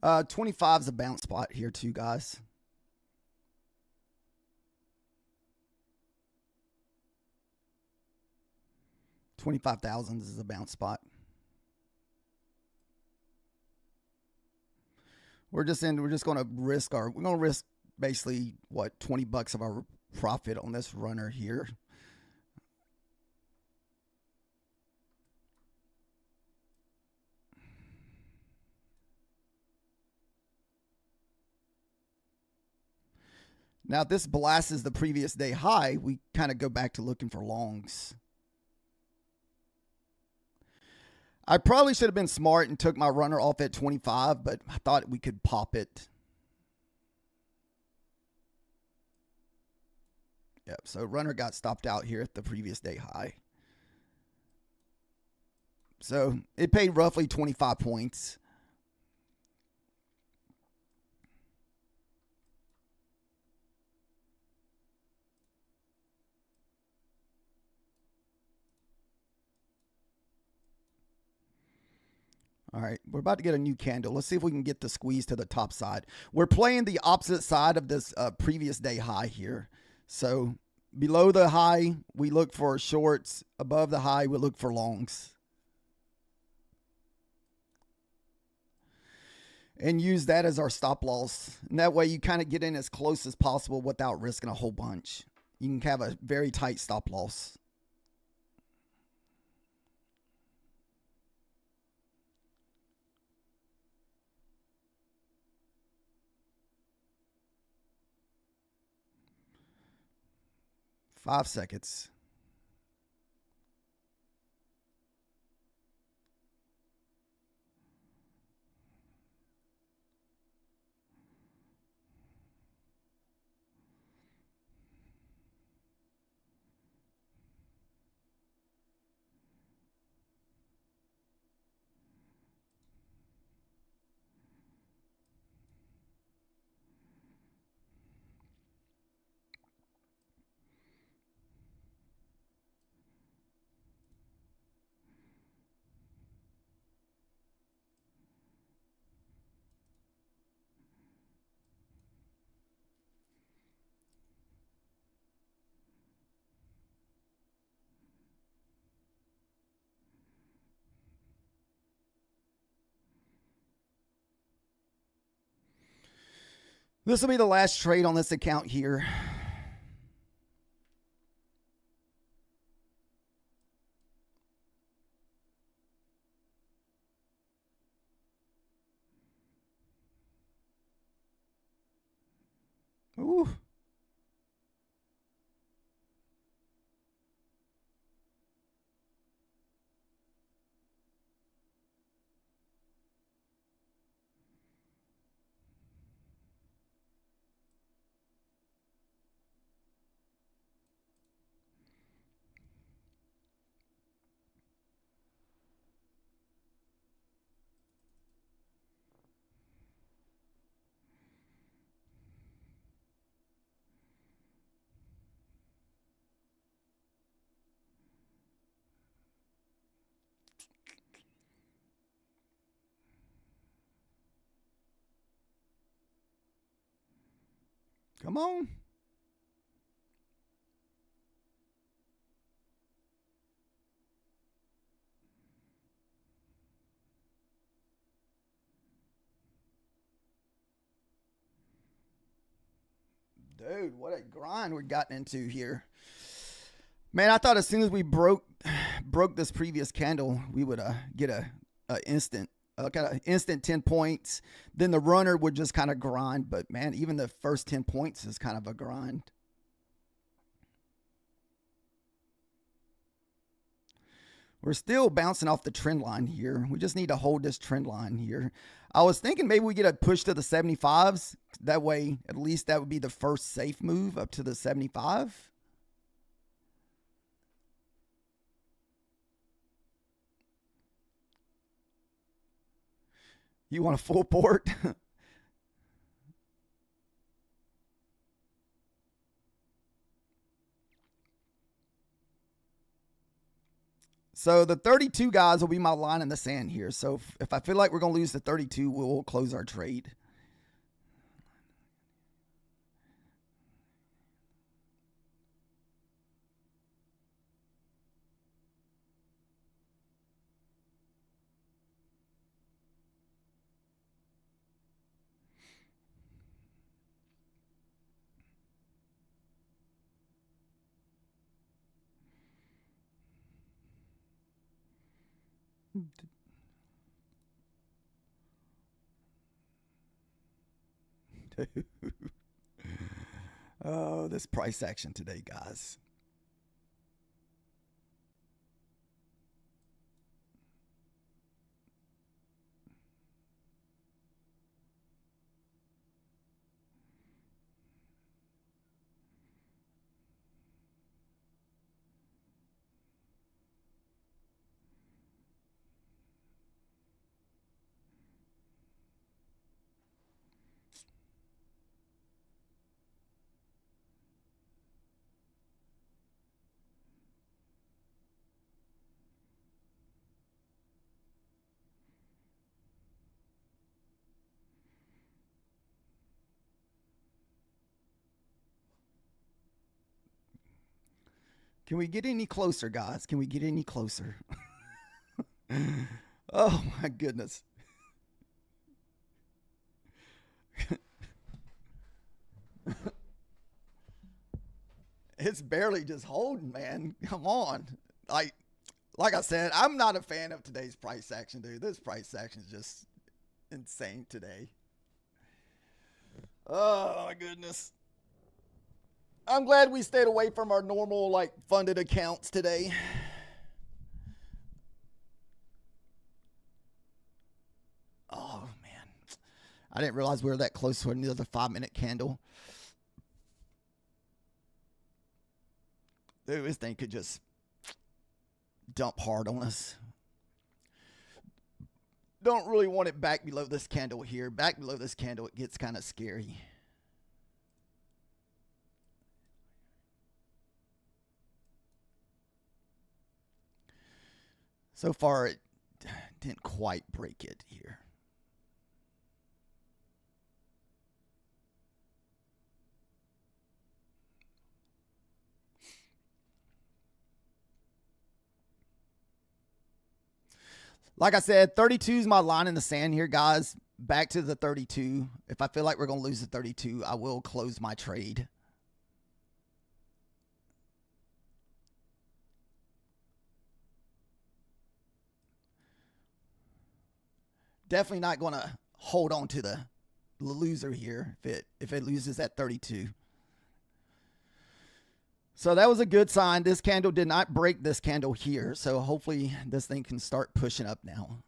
25 is a bounce spot here too, guys. $25,000 is a bounce spot. We're just going to risk basically what, 20 bucks of our profit on this runner here. Now, if this blasts the previous day high, we kind of go back to looking for longs. I probably should have been smart and took my runner off at 25, but I thought we could pop it. Yep, so runner got stopped out here at the previous day high. So it paid roughly 25 points. All right, we're about to get a new candle. Let's see if we can get the squeeze to the top side. We're playing the opposite side of this previous day high here. So below the high, we look for shorts. Above the high, we look for longs. And use that as our stop loss. And that way you kind of get in as close as possible without risking a whole bunch. You can have a very tight stop loss. Five seconds. This will be the last trade on this account here. Ooh. Come on. Dude, what a grind we've gotten into here. Man, I thought as soon as we broke this previous candle, we would get a instant 10 points. Then the runner would just kind of grind. But man, even the first 10 points is kind of a grind. We're still bouncing off the trend line here. We just need to hold this trend line here. I was thinking maybe we get a push to the 75s. That way, at least that would be the first safe move up to the 75. You want a full port? So the 32 guys will be my line in the sand here. So if I feel like we're going to lose the 32, we'll close our trade. Oh, this price action today, guys. Can we get any closer, guys? Can we get any closer? Oh, my goodness. It's barely just holding, man. Come on. Like I said, I'm not a fan of today's price action, dude. This price action is just insane today. Oh, my goodness. I'm glad we stayed away from our normal, like, funded accounts today. Oh, man. I didn't realize we were that close to another 5-minute candle. Dude, this thing could just dump hard on us. Don't really want it back below this candle here. Back below this candle, it gets kind of scary. So far, it didn't quite break it here. Like I said, 32 is my line in the sand here, guys. Back to the 32. If I feel like we're going to lose the 32, I will close my trade. Definitely not going to hold on to the loser here if it loses at 32. So that was a good sign. This candle did not break this candle here. So hopefully this thing can start pushing up now.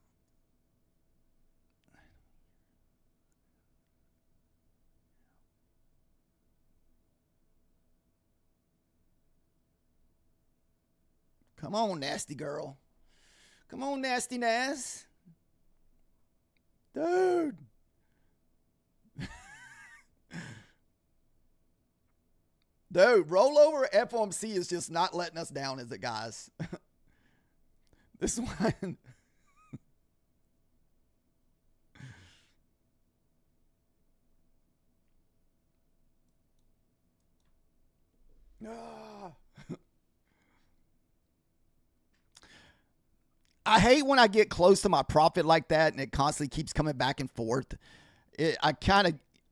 Come on, nasty girl. Come on, nasty Nas. Dude. Dude, rollover FOMC is just not letting us down, is it, guys? This one. I hate when I get close to my profit like that and it constantly keeps coming back and forth.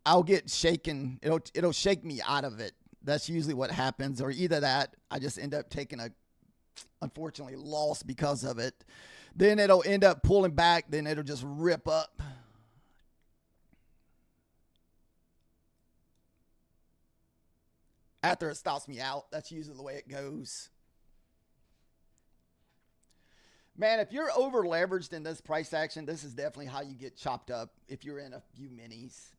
I'll get shaken. It'll shake me out of it. That's usually what happens. Or either that, I just end up taking a, unfortunately, loss because of it. Then it'll end up pulling back. Then it'll just rip up. After it stops me out, that's usually the way it goes. Man, if you're over leveraged in this price action, this is definitely how you get chopped up if you're in a few minis.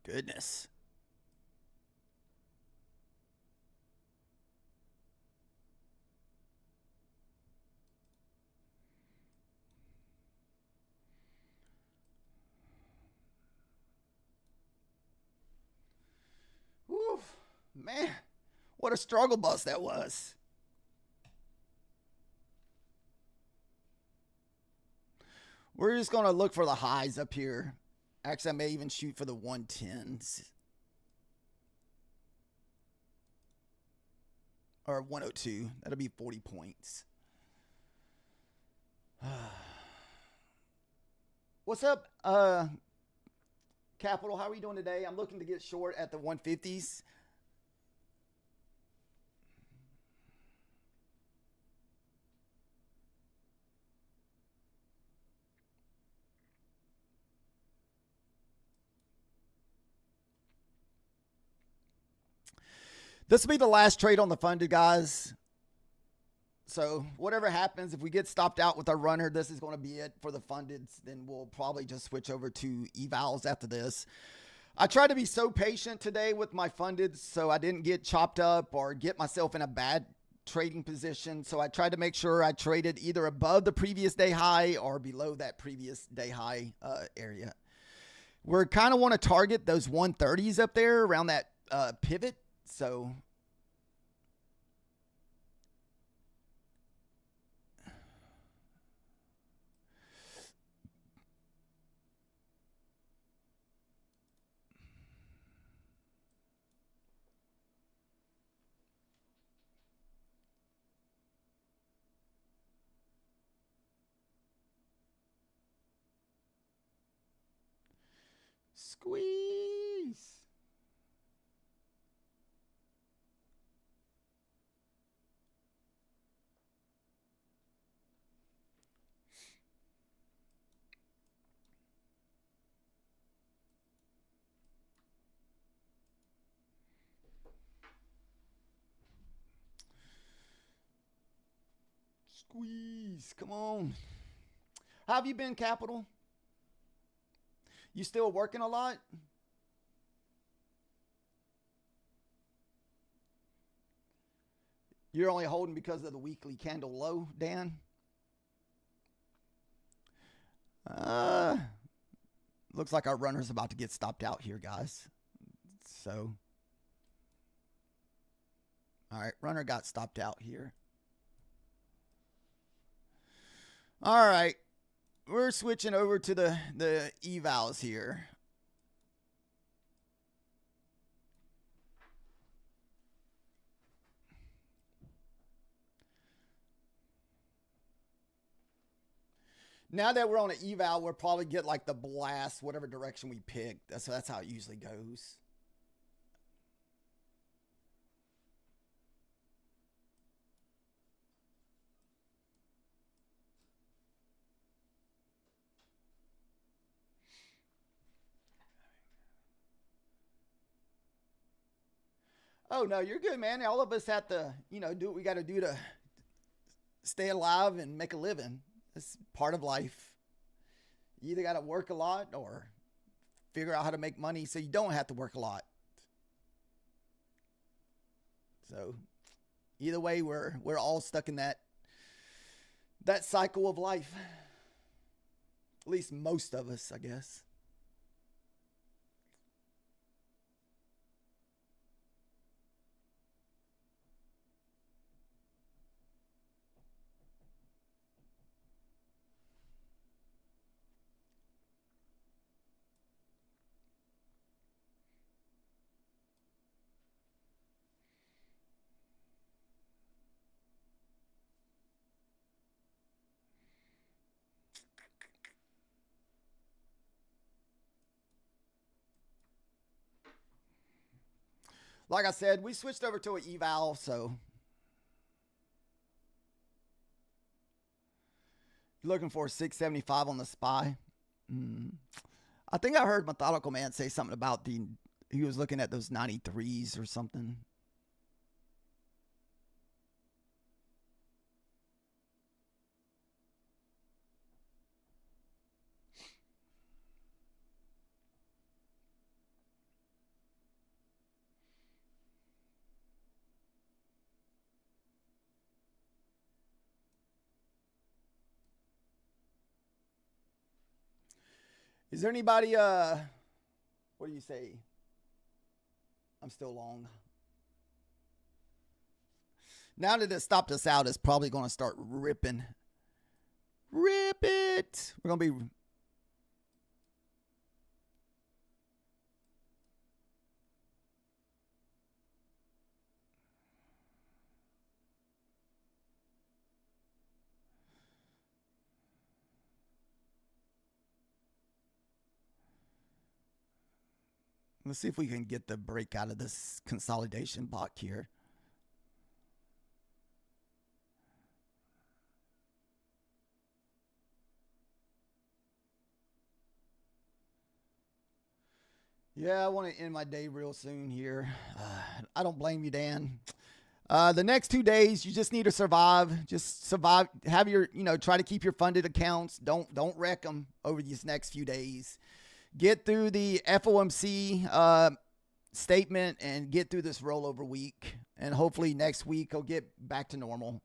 Goodness. Whew, man, what a struggle bus that was. We're just going to look for the highs up here. Actually, I may even shoot for the 110s. Or 102. That'll be 40 points. What's up, Capital? How are we doing today? I'm looking to get short at the 150s. This will be the last trade on the funded, guys. So whatever happens, if we get stopped out with our runner, this is going to be it for the fundeds. Then we'll probably just switch over to evals after this. I tried to be so patient today with my fundeds so I didn't get chopped up or get myself in a bad trading position. So I tried to make sure I traded either above the previous day high or below that previous day high area. We're kind of want to target those 130s up there around that pivot. So squeeze. Squeeze. Come on. How have you been, Capital? You still working a lot? You're only holding because of the weekly candle low, Dan? Looks like our runner's about to get stopped out here, guys. So, all right, runner got stopped out here. All right, we're switching over to the evals here. Now that we're on an eval, we'll probably get like the blast, whatever direction we pick. That's how it usually goes. Oh, no, you're good, man. All of us have to, do what we got to do to stay alive and make a living. It's part of life. You either got to work a lot or figure out how to make money so you don't have to work a lot. So either way, we're all stuck in that cycle of life. At least most of us, I guess. Like I said, we switched over to an eval, so you're looking for 675 on the SPY. I think I heard Methodical Man say something about he was looking at those 93s or something. Is there anybody, what do you say? I'm still long. Now that it stopped us out, it's probably going to start ripping. Rip it. We're going to be... Let's see if we can get the break out of this consolidation block here. Yeah, I want to end my day real soon here. I don't blame you, Dan. The next 2 days, you just need to survive. Just survive. Have your, try to keep your funded accounts. Don't wreck them over these next few days. Get through the FOMC statement and get through this rollover week. And hopefully next week I'll get back to normal.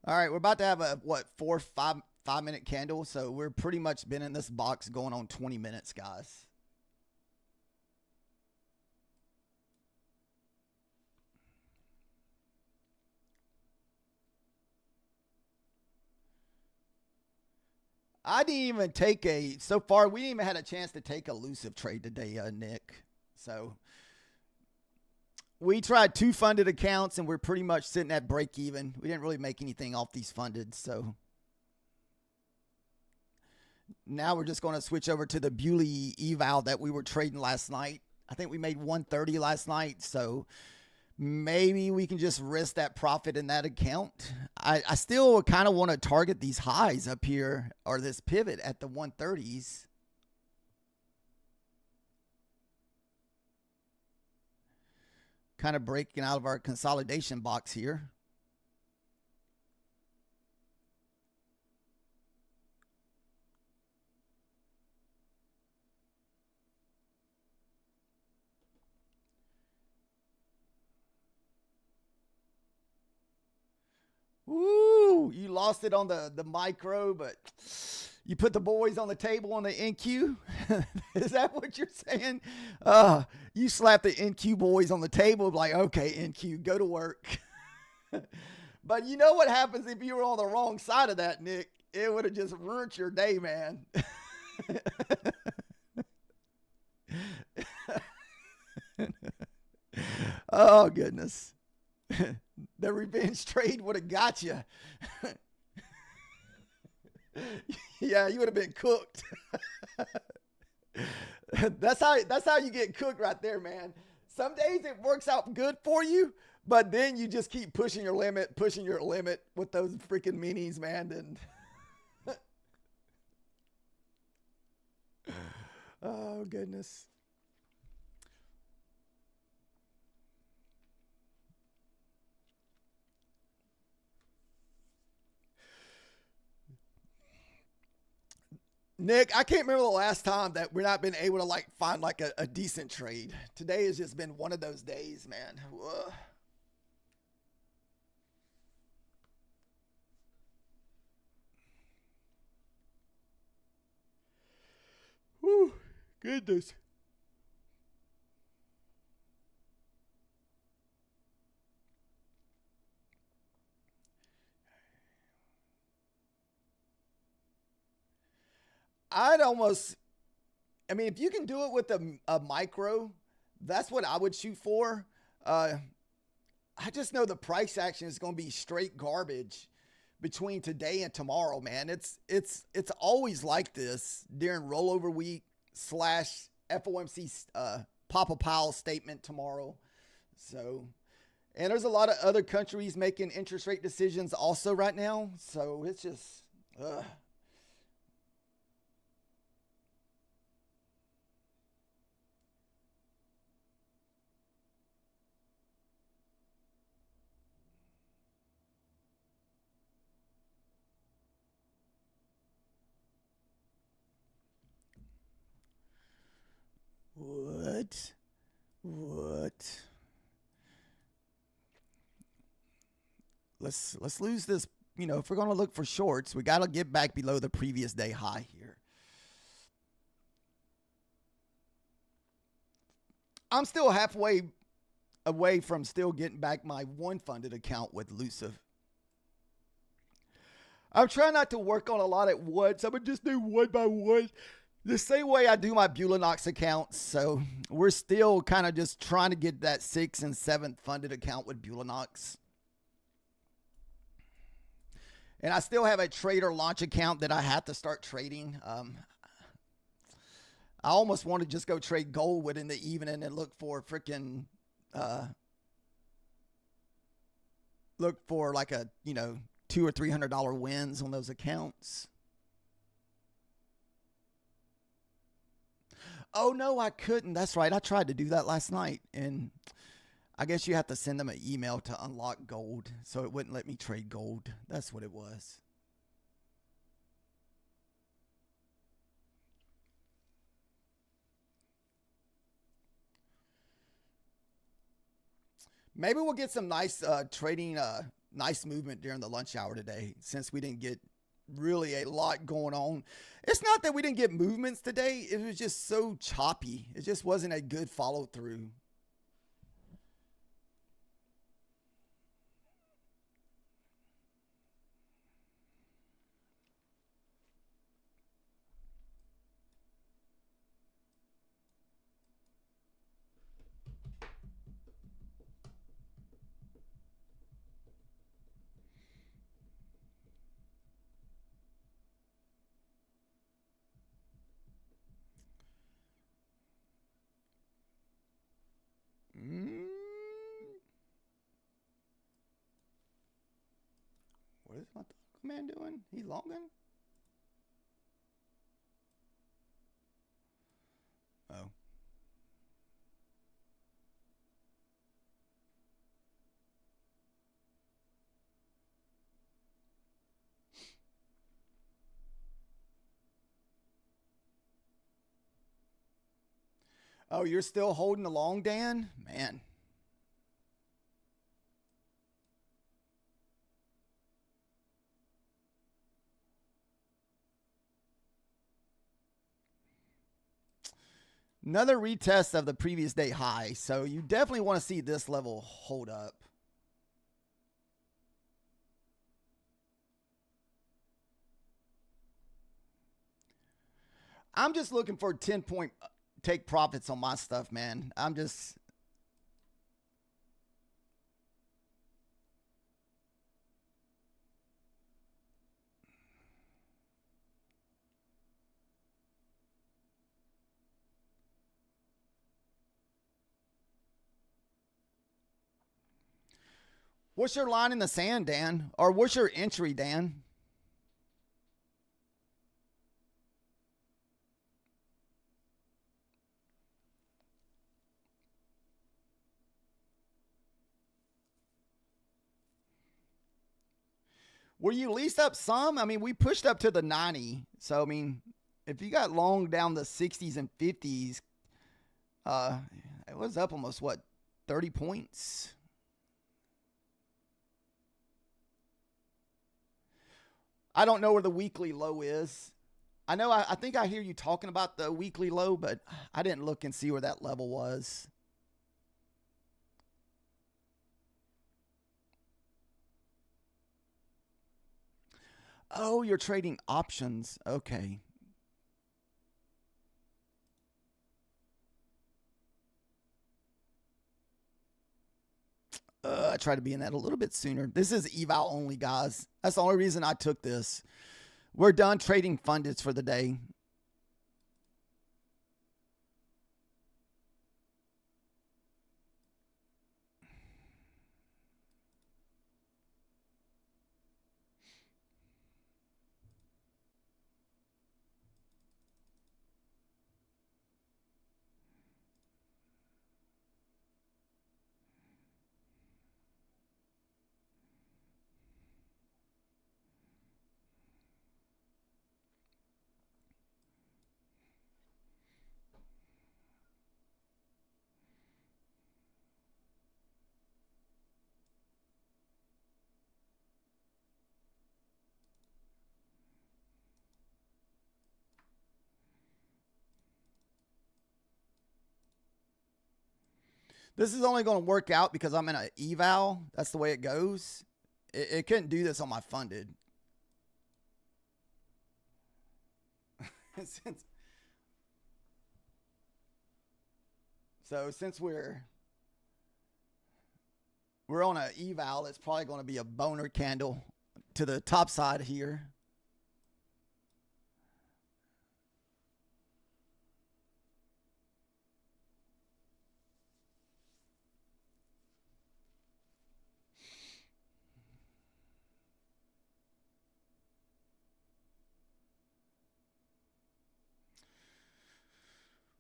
All right, we're about to have a, 5-minute candle. So we're pretty much been in this box going on 20 minutes, guys. I didn't even take so far, we didn't even had a chance to take a elusive trade today, Nick. So we tried 2 funded accounts and we're pretty much sitting at break even. We didn't really make anything off these funded. So now we're just going to switch over to the Bewley eval that we were trading last night. I think we made 130 last night. So maybe we can just risk that profit in that account. I still kind of want to target these highs up here or this pivot at the 130s. Kind of breaking out of our consolidation box here. Ooh, you lost it on the micro, but you put the boys on the table on the NQ. Is that what you're saying? You slap the NQ boys on the table, like, okay, NQ, go to work. But you know what happens if you were on the wrong side of that, Nick? It would have just ruined your day, man. Oh, goodness. The revenge trade would have got you. Yeah, you would have been cooked. That's how you get cooked right there, man. Some days it works out good for you, but then you just keep pushing your limit with those freaking minis, man. And oh, goodness. Nick, I can't remember the last time that we're not been able to find a decent trade. Today has just been one of those days, man. Ugh. Whew, goodness. If you can do it with a micro, that's what I would shoot for. I just know the price action is going to be straight garbage between today and tomorrow, man. It's always like this during rollover week / FOMC Papa Powell statement tomorrow. So, and there's a lot of other countries making interest rate decisions also right now. So it's just, what? What? Let's lose this. You know, if we're going to look for shorts, we got to get back below the previous day high here. I'm still halfway away from still getting back my one funded account with Luciv. I'm trying not to work on a lot at once. I'm going to just do one by one. The same way I do my Bulanox accounts. So we're still kind of just trying to get that 6th and 7th funded account with Bulanox. And I still have a trader launch account that I have to start trading. I almost want to just go trade gold with in the evening and look for freaking, look for like a, you know, $200 or $300 wins on those accounts. Oh no, I couldn't. That's right. I tried to do that last night, and I guess you have to send them an email to unlock gold, so it wouldn't let me trade gold. That's what it was. Maybe we'll get some nice trading, nice movement during the lunch hour today, since we didn't get really a lot going on. It's not that we didn't get movements today. It was just so choppy. It just wasn't a good follow through. What is my man doing? He longing? Oh. Oh, you're still holding the long, Dan? Man. Another retest of the previous day high. So you definitely want to see this level hold up. I'm just looking for 10-point take profits on my stuff, man. I'm just... What's your line in the sand, Dan? Or what's your entry, Dan? Were you leased up some? I mean, we pushed up to the 90. So, I mean, if you got long down the 60s and 50s, it was up almost, what, 30 points? I don't know where the weekly low is. I know, I think I hear you talking about the weekly low, but I didn't look and see where that level was. Oh, you're trading options. Okay. I try to be in that a little bit sooner. This is eval only, guys. That's the only reason I took this. We're done trading fundeds for the day. This is only going to work out because I'm in an eval. That's the way it goes. It couldn't do this on my funded. Since we're on an eval, it's probably going to be a boner candle to the top side here.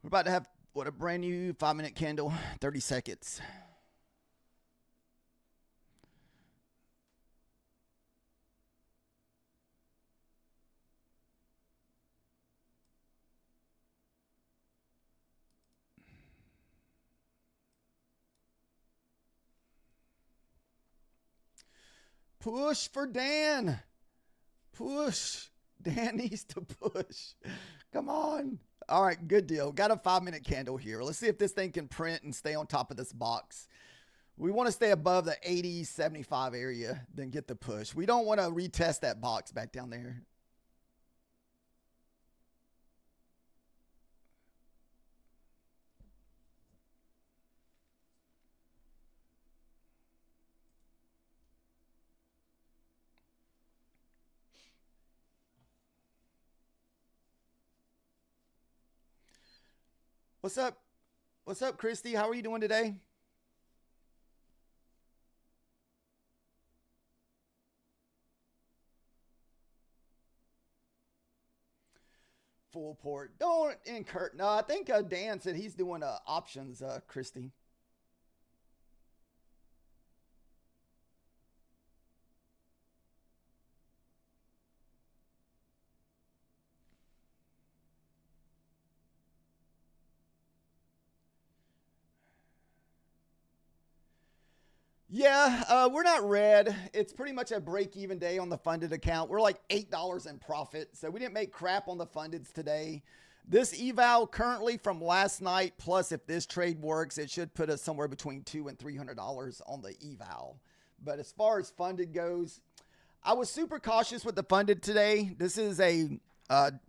We're about to have a brand new 5-minute candle, 30 seconds. Push for Dan. Push. Dan needs to push. Come on. All right, good deal. Got a 5-minute candle here. Let's see if this thing can print and stay on top of this box. We want to stay above the 80, 75 area, then get the push. We don't want to retest that box back down there. What's up? What's up, Christy? How are you doing today? Full port. Don't incur. No, I think Dan said he's doing options, Christy. Yeah, we're not red. It's pretty much a break-even day on the funded account. We're like $8 in profit, so we didn't make crap on the fundeds today. This eval currently from last night, plus if this trade works, it should put us somewhere between $200 and $300 on the eval. But as far as funded goes, I was super cautious with the funded today. This is a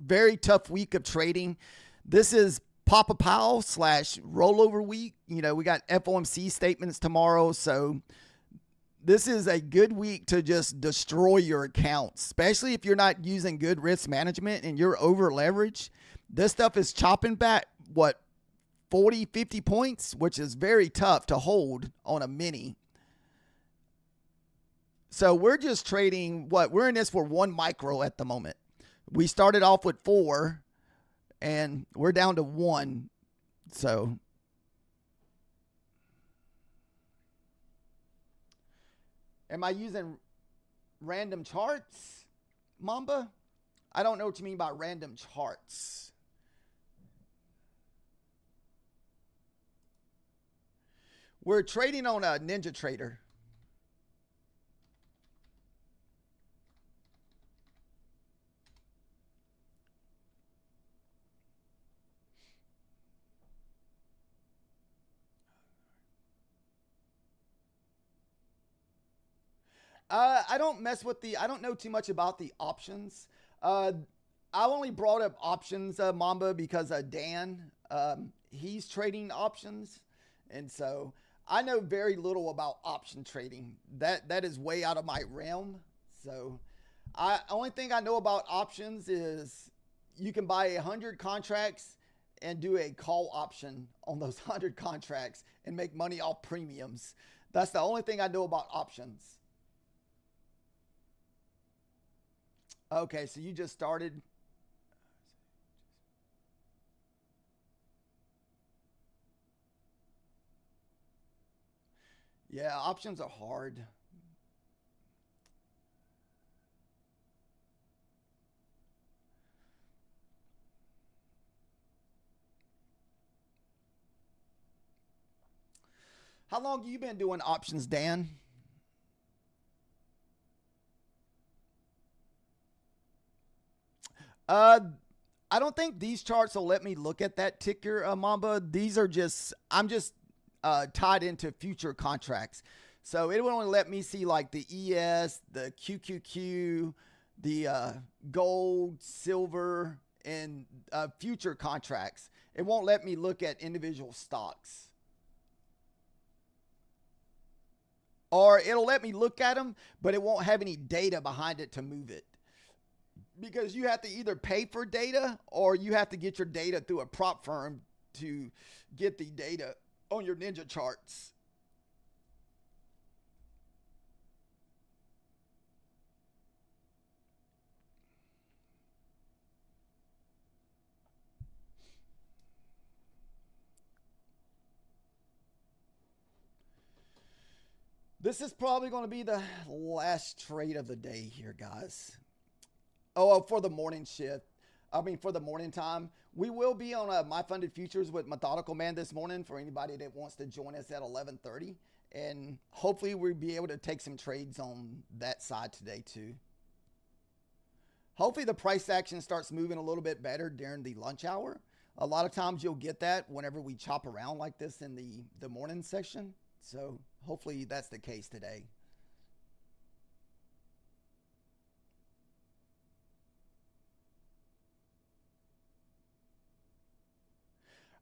very tough week of trading. This is Papa Powell / rollover week. You know, we got FOMC statements tomorrow. So this is a good week to just destroy your accounts, especially if you're not using good risk management and you're over leveraged. This stuff is chopping back, 40, 50 points, which is very tough to hold on a mini. So we're just trading we're in this for 1 micro at the moment. We started off with 4. And we're down to 1. So am I using random charts, Mamba? I don't know what you mean by random charts. We're trading on a Ninja Trader. I don't mess with I don't know too much about the options. I only brought up options, Mamba, because Dan, he's trading options. And so I know very little about option trading. That is way out of my realm. So only thing I know about options is you can buy 100 contracts and do a call option on those 100 contracts and make money off premiums. That's the only thing I know about options. Okay, so you just started. Yeah, options are hard. How long have you been doing options, Dan? I don't think these charts will let me look at that ticker, Mamba. These are just, tied into future contracts. So it will only let me see like the ES, the QQQ, the gold, silver, and future contracts. It won't let me look at individual stocks. Or it'll let me look at them, but it won't have any data behind it to move it. Because you have to either pay for data or you have to get your data through a prop firm to get the data on your ninja charts. This is probably going to be the last trade of the day here, guys. Oh, for the morning shift. I mean, for the morning time. We will be on My Funded Futures with Methodical Man this morning for anybody that wants to join us at 11:30. And hopefully we'll be able to take some trades on that side today too. Hopefully the price action starts moving a little bit better during the lunch hour. A lot of times you'll get that whenever we chop around like this in the morning section. So hopefully that's the case today.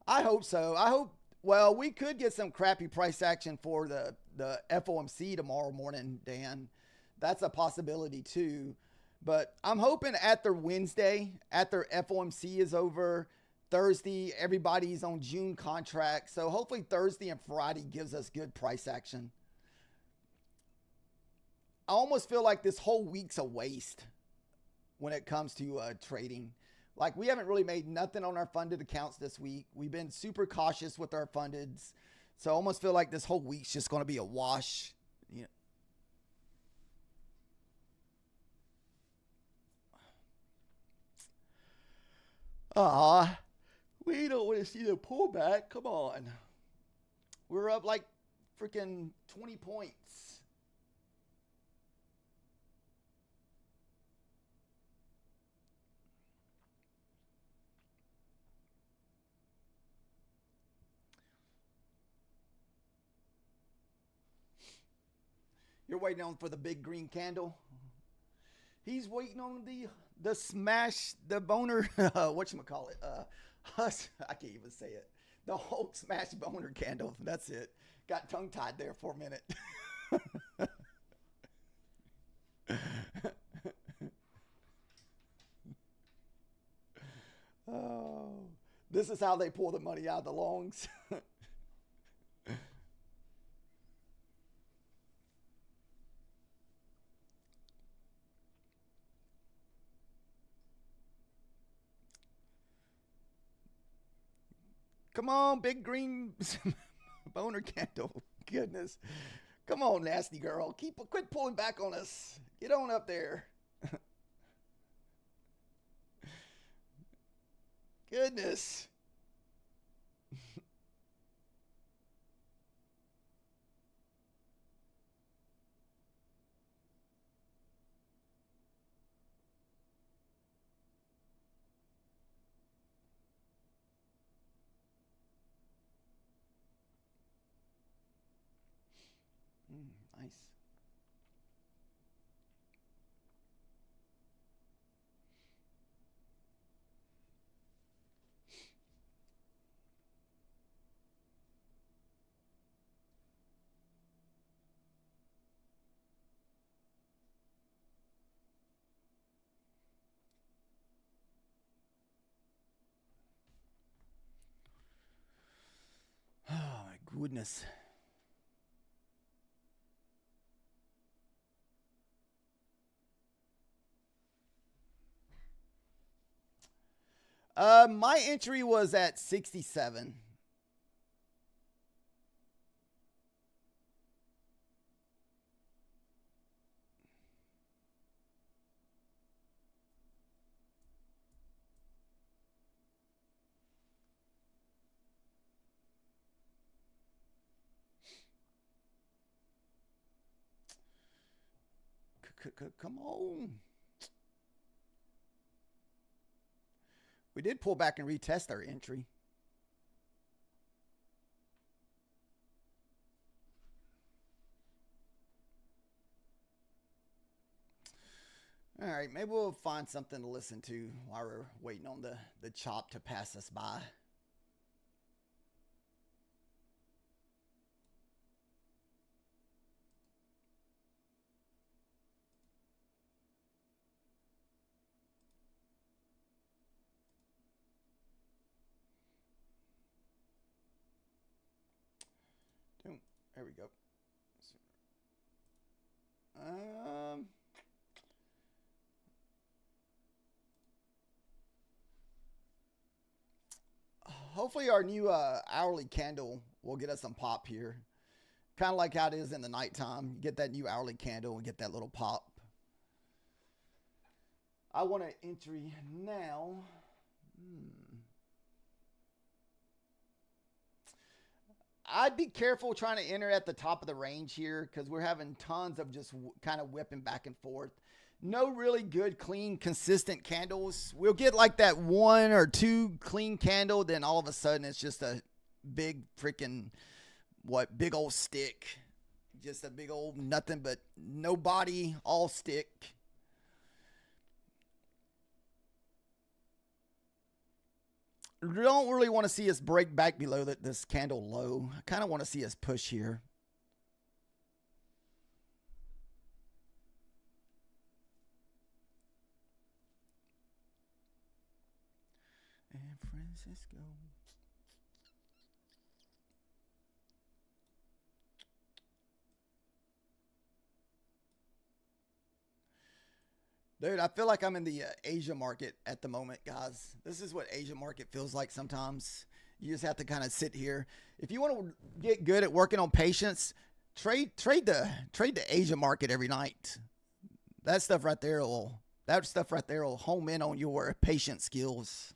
I hope so. I hope, well, we could get some crappy price action for the FOMC tomorrow morning, Dan. That's a possibility too. But I'm hoping after Wednesday, after FOMC is over, Thursday, everybody's on June contract. So hopefully Thursday and Friday gives us good price action. I almost feel like this whole week's a waste when it comes to trading. Like we haven't really made nothing on our funded accounts this week. We've been super cautious with our fundeds. So I almost feel like this whole week's just going to be a wash. You know. We don't want to see the pullback. Come on. We're up like freaking 20 points. You're waiting on for the big green candle. He's waiting on the smash, the boner, whatchamacallit, Husk, I can't even say it. The Hulk smash boner candle. That's it. Got tongue tied there for a minute. Oh, this is how they pull the money out of the longs. Come on, big green boner candle. Goodness. Come on, nasty girl. Quit pulling back on us. Get on up there. Goodness. Nice. Oh, my goodness. My entry was at 67. Come on. We did pull back and retest our entry. All right, maybe we'll find something to listen to while we're waiting on the chop to pass us by. There we go. Um, Hopefully our new hourly candle will get us some pop here. Kind of like how it is in the nighttime. You get that new hourly candle and get that little pop. I want an entry now. I'd be careful trying to enter at the top of the range here because we're having tons of just kind of whipping back and forth. No really good, clean, consistent candles. We'll get like that one or two clean candle, then all of a sudden it's just a big freaking, big old stick. Just a big old nothing but no body, all stick. Don't really want to see us break back below this candle low. I kind of want to see us push here. And Francisco. Dude, I feel like I'm in the Asia market at the moment, guys. This is what Asia market feels like sometimes. You just have to kind of sit here. If you want to get good at working on patience, trade the Asia market every night. That stuff right there will home in on your patient skills.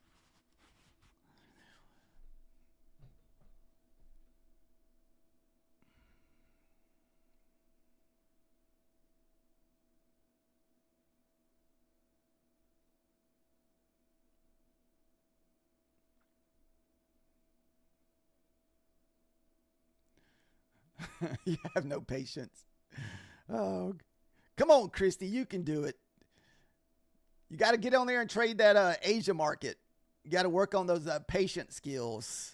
You have no patience. Oh, come on, Christy, you can do it. You got to get on there and trade that Asia market. You got to work on those patient skills.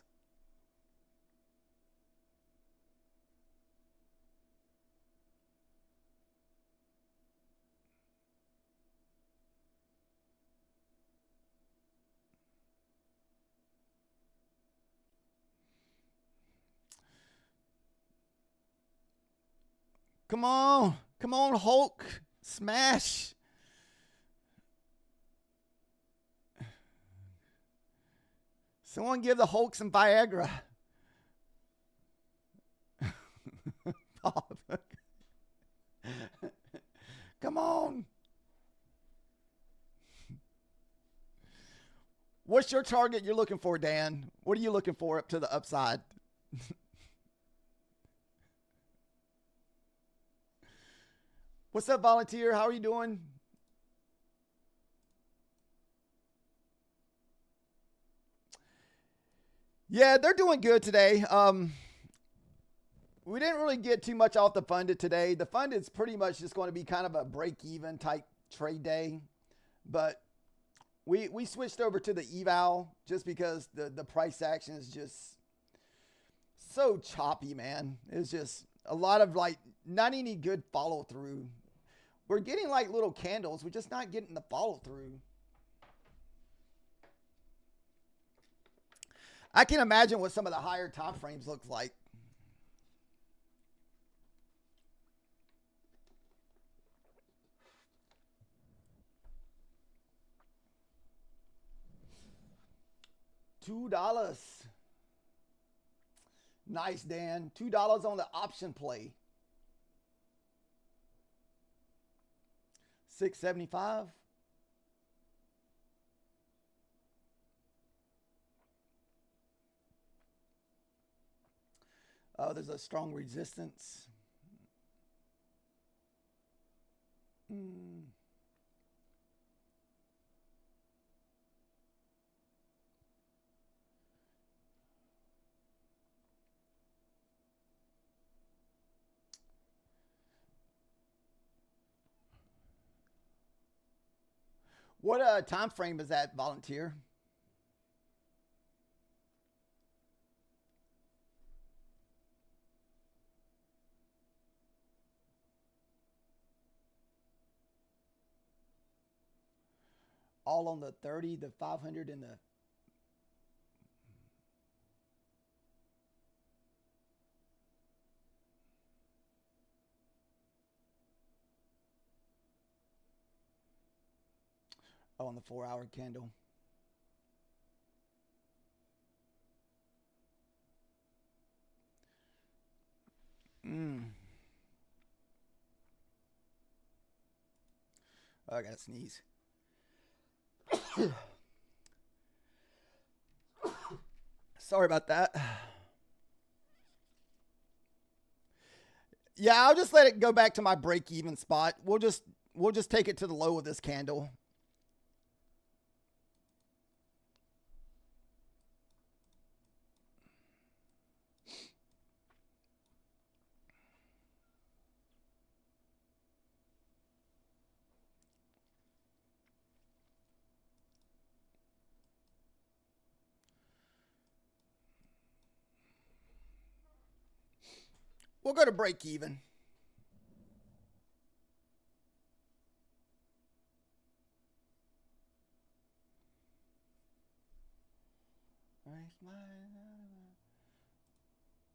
Come on. Come on, Hulk. Smash. Someone give the Hulk some Viagra. Come on. What's your target you're looking for, Dan? What are you looking for up to the upside? What's up, volunteer? How are you doing? Yeah, they're doing good today. We didn't really get too much off the funded today. The funded's pretty much just going to be kind of a break-even type trade day, but we switched over to the eval just because the price action is just so choppy, man. It's just a lot of like not any good follow through. We're getting like little candles. We're just not getting the follow through. I can imagine what some of the higher time frames looks like. $2. Nice, Dan. $2 on the option play. 675. Oh, there's a strong resistance. What time frame is that, Volunteer? All on the 30, the 500, and the... Oh, on the 4-hour candle. Oh, I gotta sneeze. Sorry about that. Yeah, I'll just let it go back to my break-even spot. We'll just take it to the low of this candle. We'll go to break even.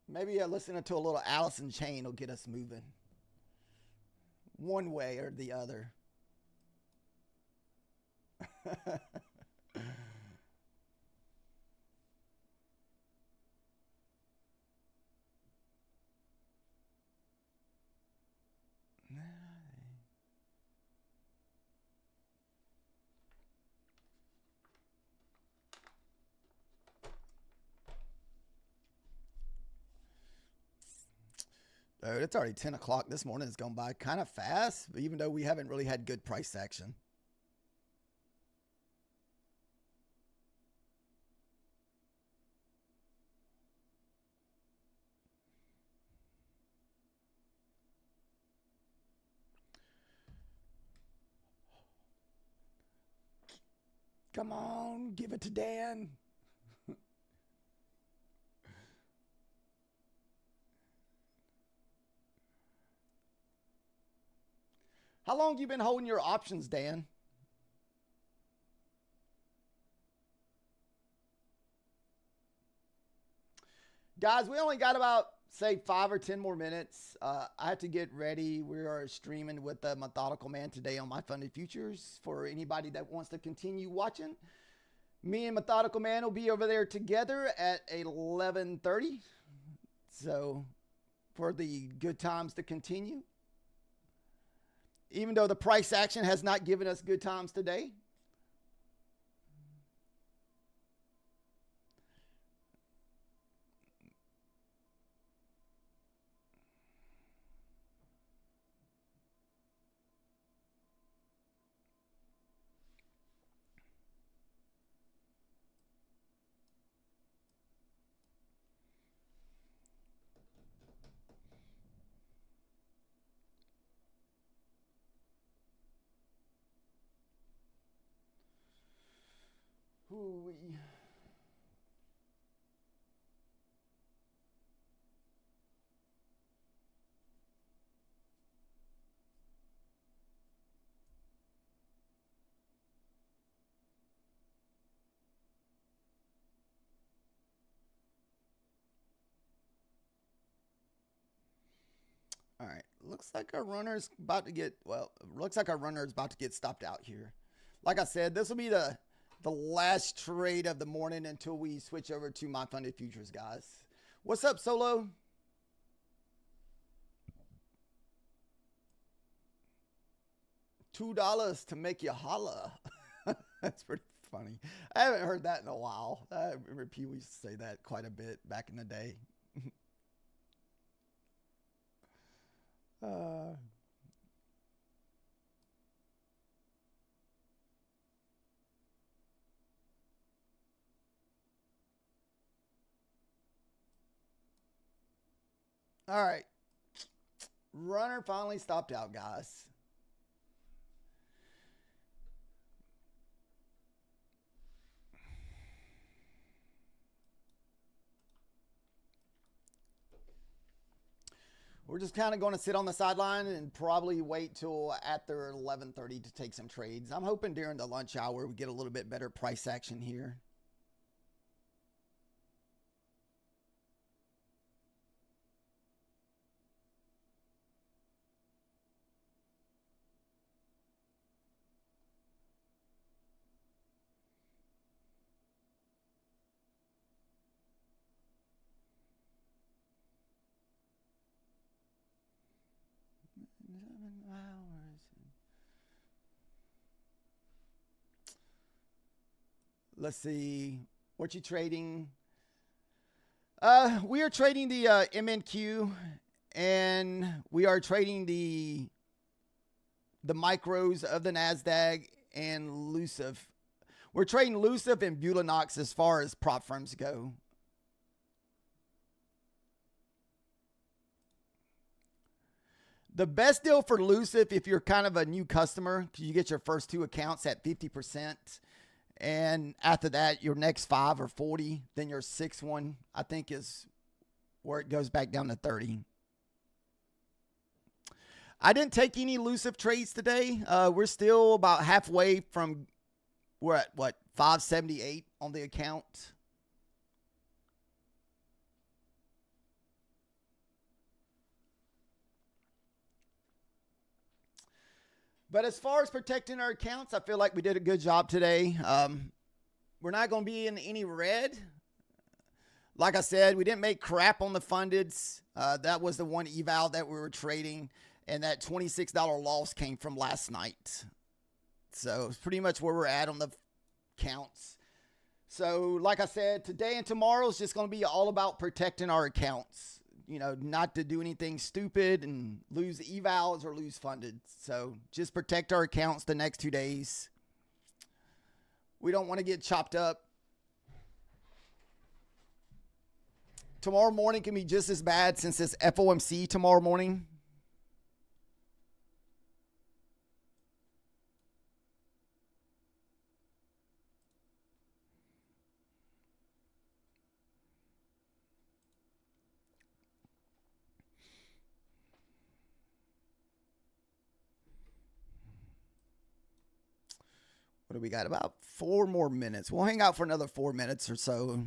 Maybe listening to a little Alice in Chain will get us moving one way or the other. Dude, it's already 10 o'clock this morning. It's gone by kind of fast, even though we haven't really had good price action. Come on, give it to Dan. How long have you been holding your options, Dan? Guys, we only got about, say, 5 or 10 more minutes. I have to get ready. We are streaming with the Methodical Man today on My Funded Futures. For anybody that wants to continue watching, me and Methodical Man will be over there together at 11:30. So, for the good times to continue. Even though the price action has not given us good times today. Hoo-wee. All right, looks like our runner's about to get, well, looks like our runner is about to get stopped out here. Like I said, this will be the last trade of the morning until we switch over to My Funded Futures, guys. What's up, Solo? $2 to make you holla. That's pretty funny. I haven't heard that in a while. I remember Pee Wee used to say that quite a bit back in the day. All right. Runner finally stopped out, guys. We're just kind of going to sit on the sideline and probably wait till after 11:30 to take some trades. I'm hoping during the lunch hour we get a little bit better price action here. Let's see. What you trading? We are trading the MNQ, and we are trading the micros of the NASDAQ and Lucif. We're trading Lucif and Bulanox as far as prop firms go. The best deal for Lucif, if you're kind of a new customer, because you get your first 2 accounts at 50%. And after that, your next 5 or 40, then your 6th one, I think, is where it goes back down to 30. I didn't take any Lucif trades today. We're still about halfway from, we're at what, 578 on the account. But as far as protecting our accounts, I feel like we did a good job today. We're not going to be in any red. Like I said, we didn't make crap on the fundeds. That was the one eval that we were trading. And that $26 loss came from last night. So it's pretty much where we're at on the counts. So like I said, today and tomorrow is just going to be all about protecting our accounts. You know, not to do anything stupid and lose evals or lose funded. So just protect our accounts the next 2 days. We don't want to get chopped up. Tomorrow morning can be just as bad since it's FOMC tomorrow morning. What do we got? About 4 more minutes. We'll hang out for another 4 minutes or so.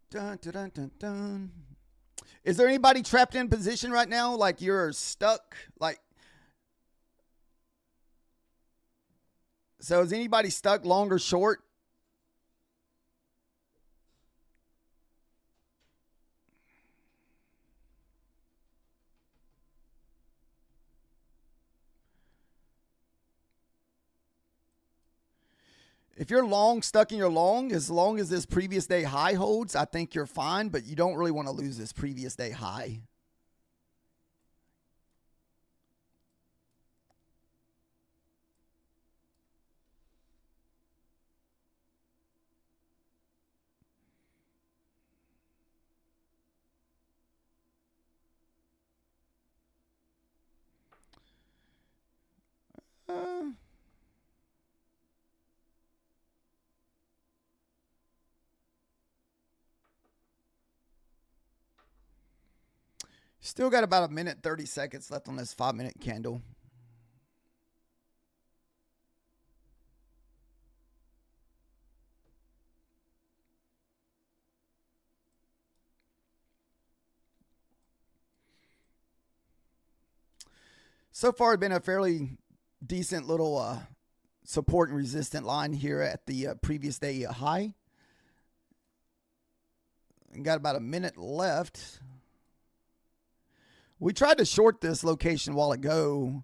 Dun, dun, dun, dun, dun. Is there anybody trapped in position right now? Like you're stuck? Like, so is anybody stuck long or short? If you're long, stuck in your long, as long as this previous day high holds, I think you're fine, but you don't really want to lose this previous day high. Still got about 1:30 left on this 5-minute candle. So far, it's been a fairly decent little support and resistant line here at the previous day high. Got about a minute left. We tried to short this location a while ago.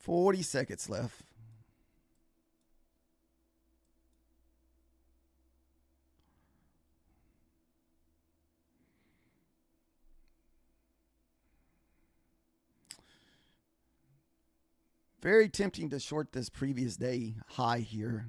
$40 seconds left. Very tempting to short this previous day high here.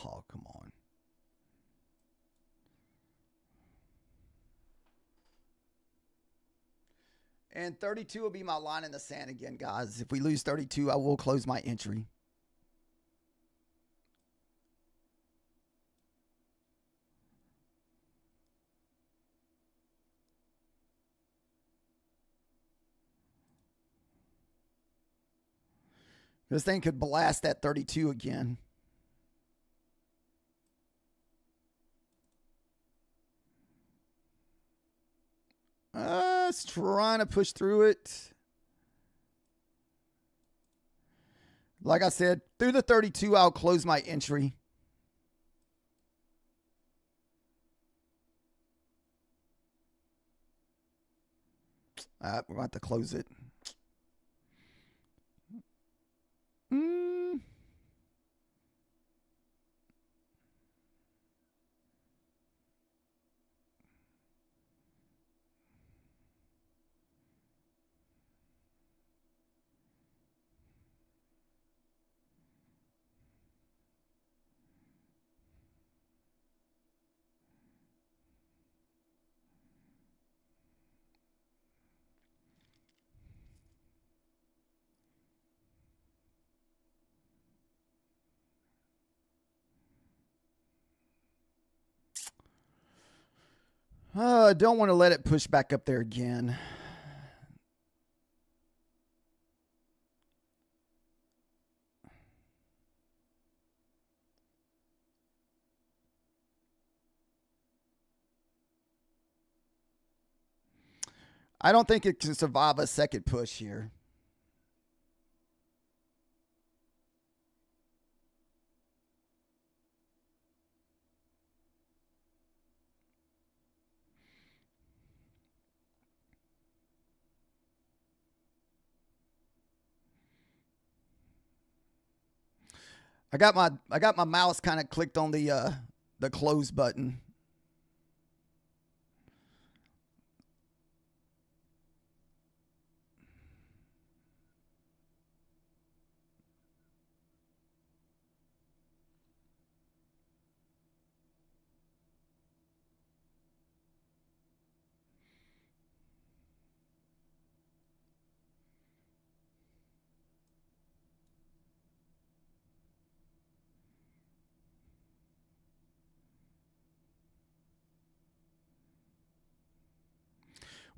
Oh, come on. And 32 will be my line in the sand again, guys. If we lose 32, I will close my entry. This thing could blast that 32 again. It's trying to push through it. Like I said, through the 32, I'll close my entry. We're going to have to close it. I don't want to let it push back up there again. I don't think it can survive a second push here. I got my mouse kind of clicked on the close button.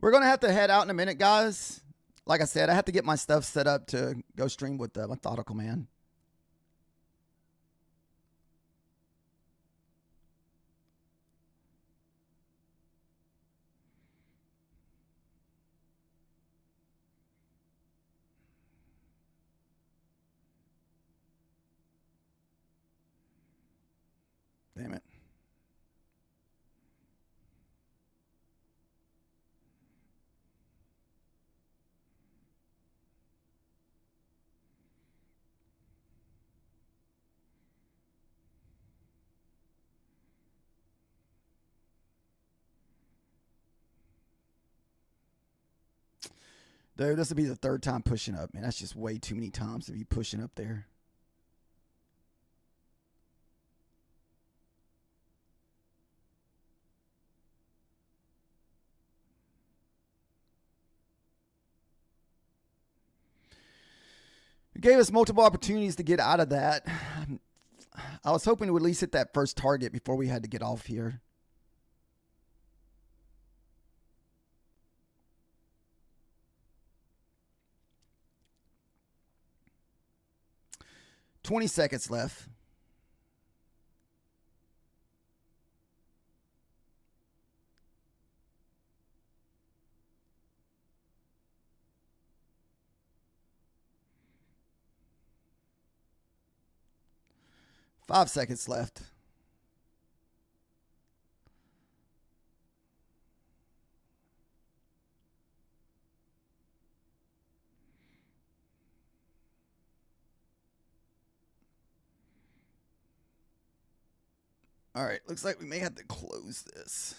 We're going to have to head out in a minute, guys. Like I said, I have to get my stuff set up to go stream with the Methodical Man. Damn it. Dude, this will be the third time pushing up, man. That's just way too many times to be pushing up there. It gave us multiple opportunities to get out of that. I was hoping to at least hit that first target before we had to get off here. $20 seconds left. Five seconds left. All right, looks like we may have to close this.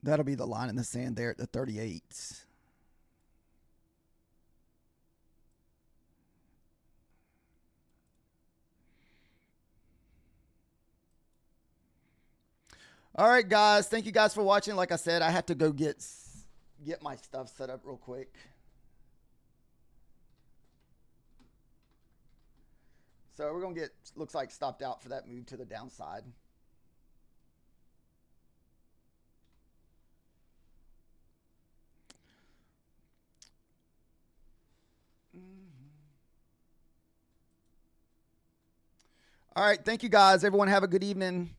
That'll be the line in the sand there at the 38s. All right, guys. Thank you guys for watching. Like I said, I have to go get my stuff set up real quick. So we're going to get, looks like, stopped out for that move to the downside. All right. Thank you, guys. Everyone have a good evening.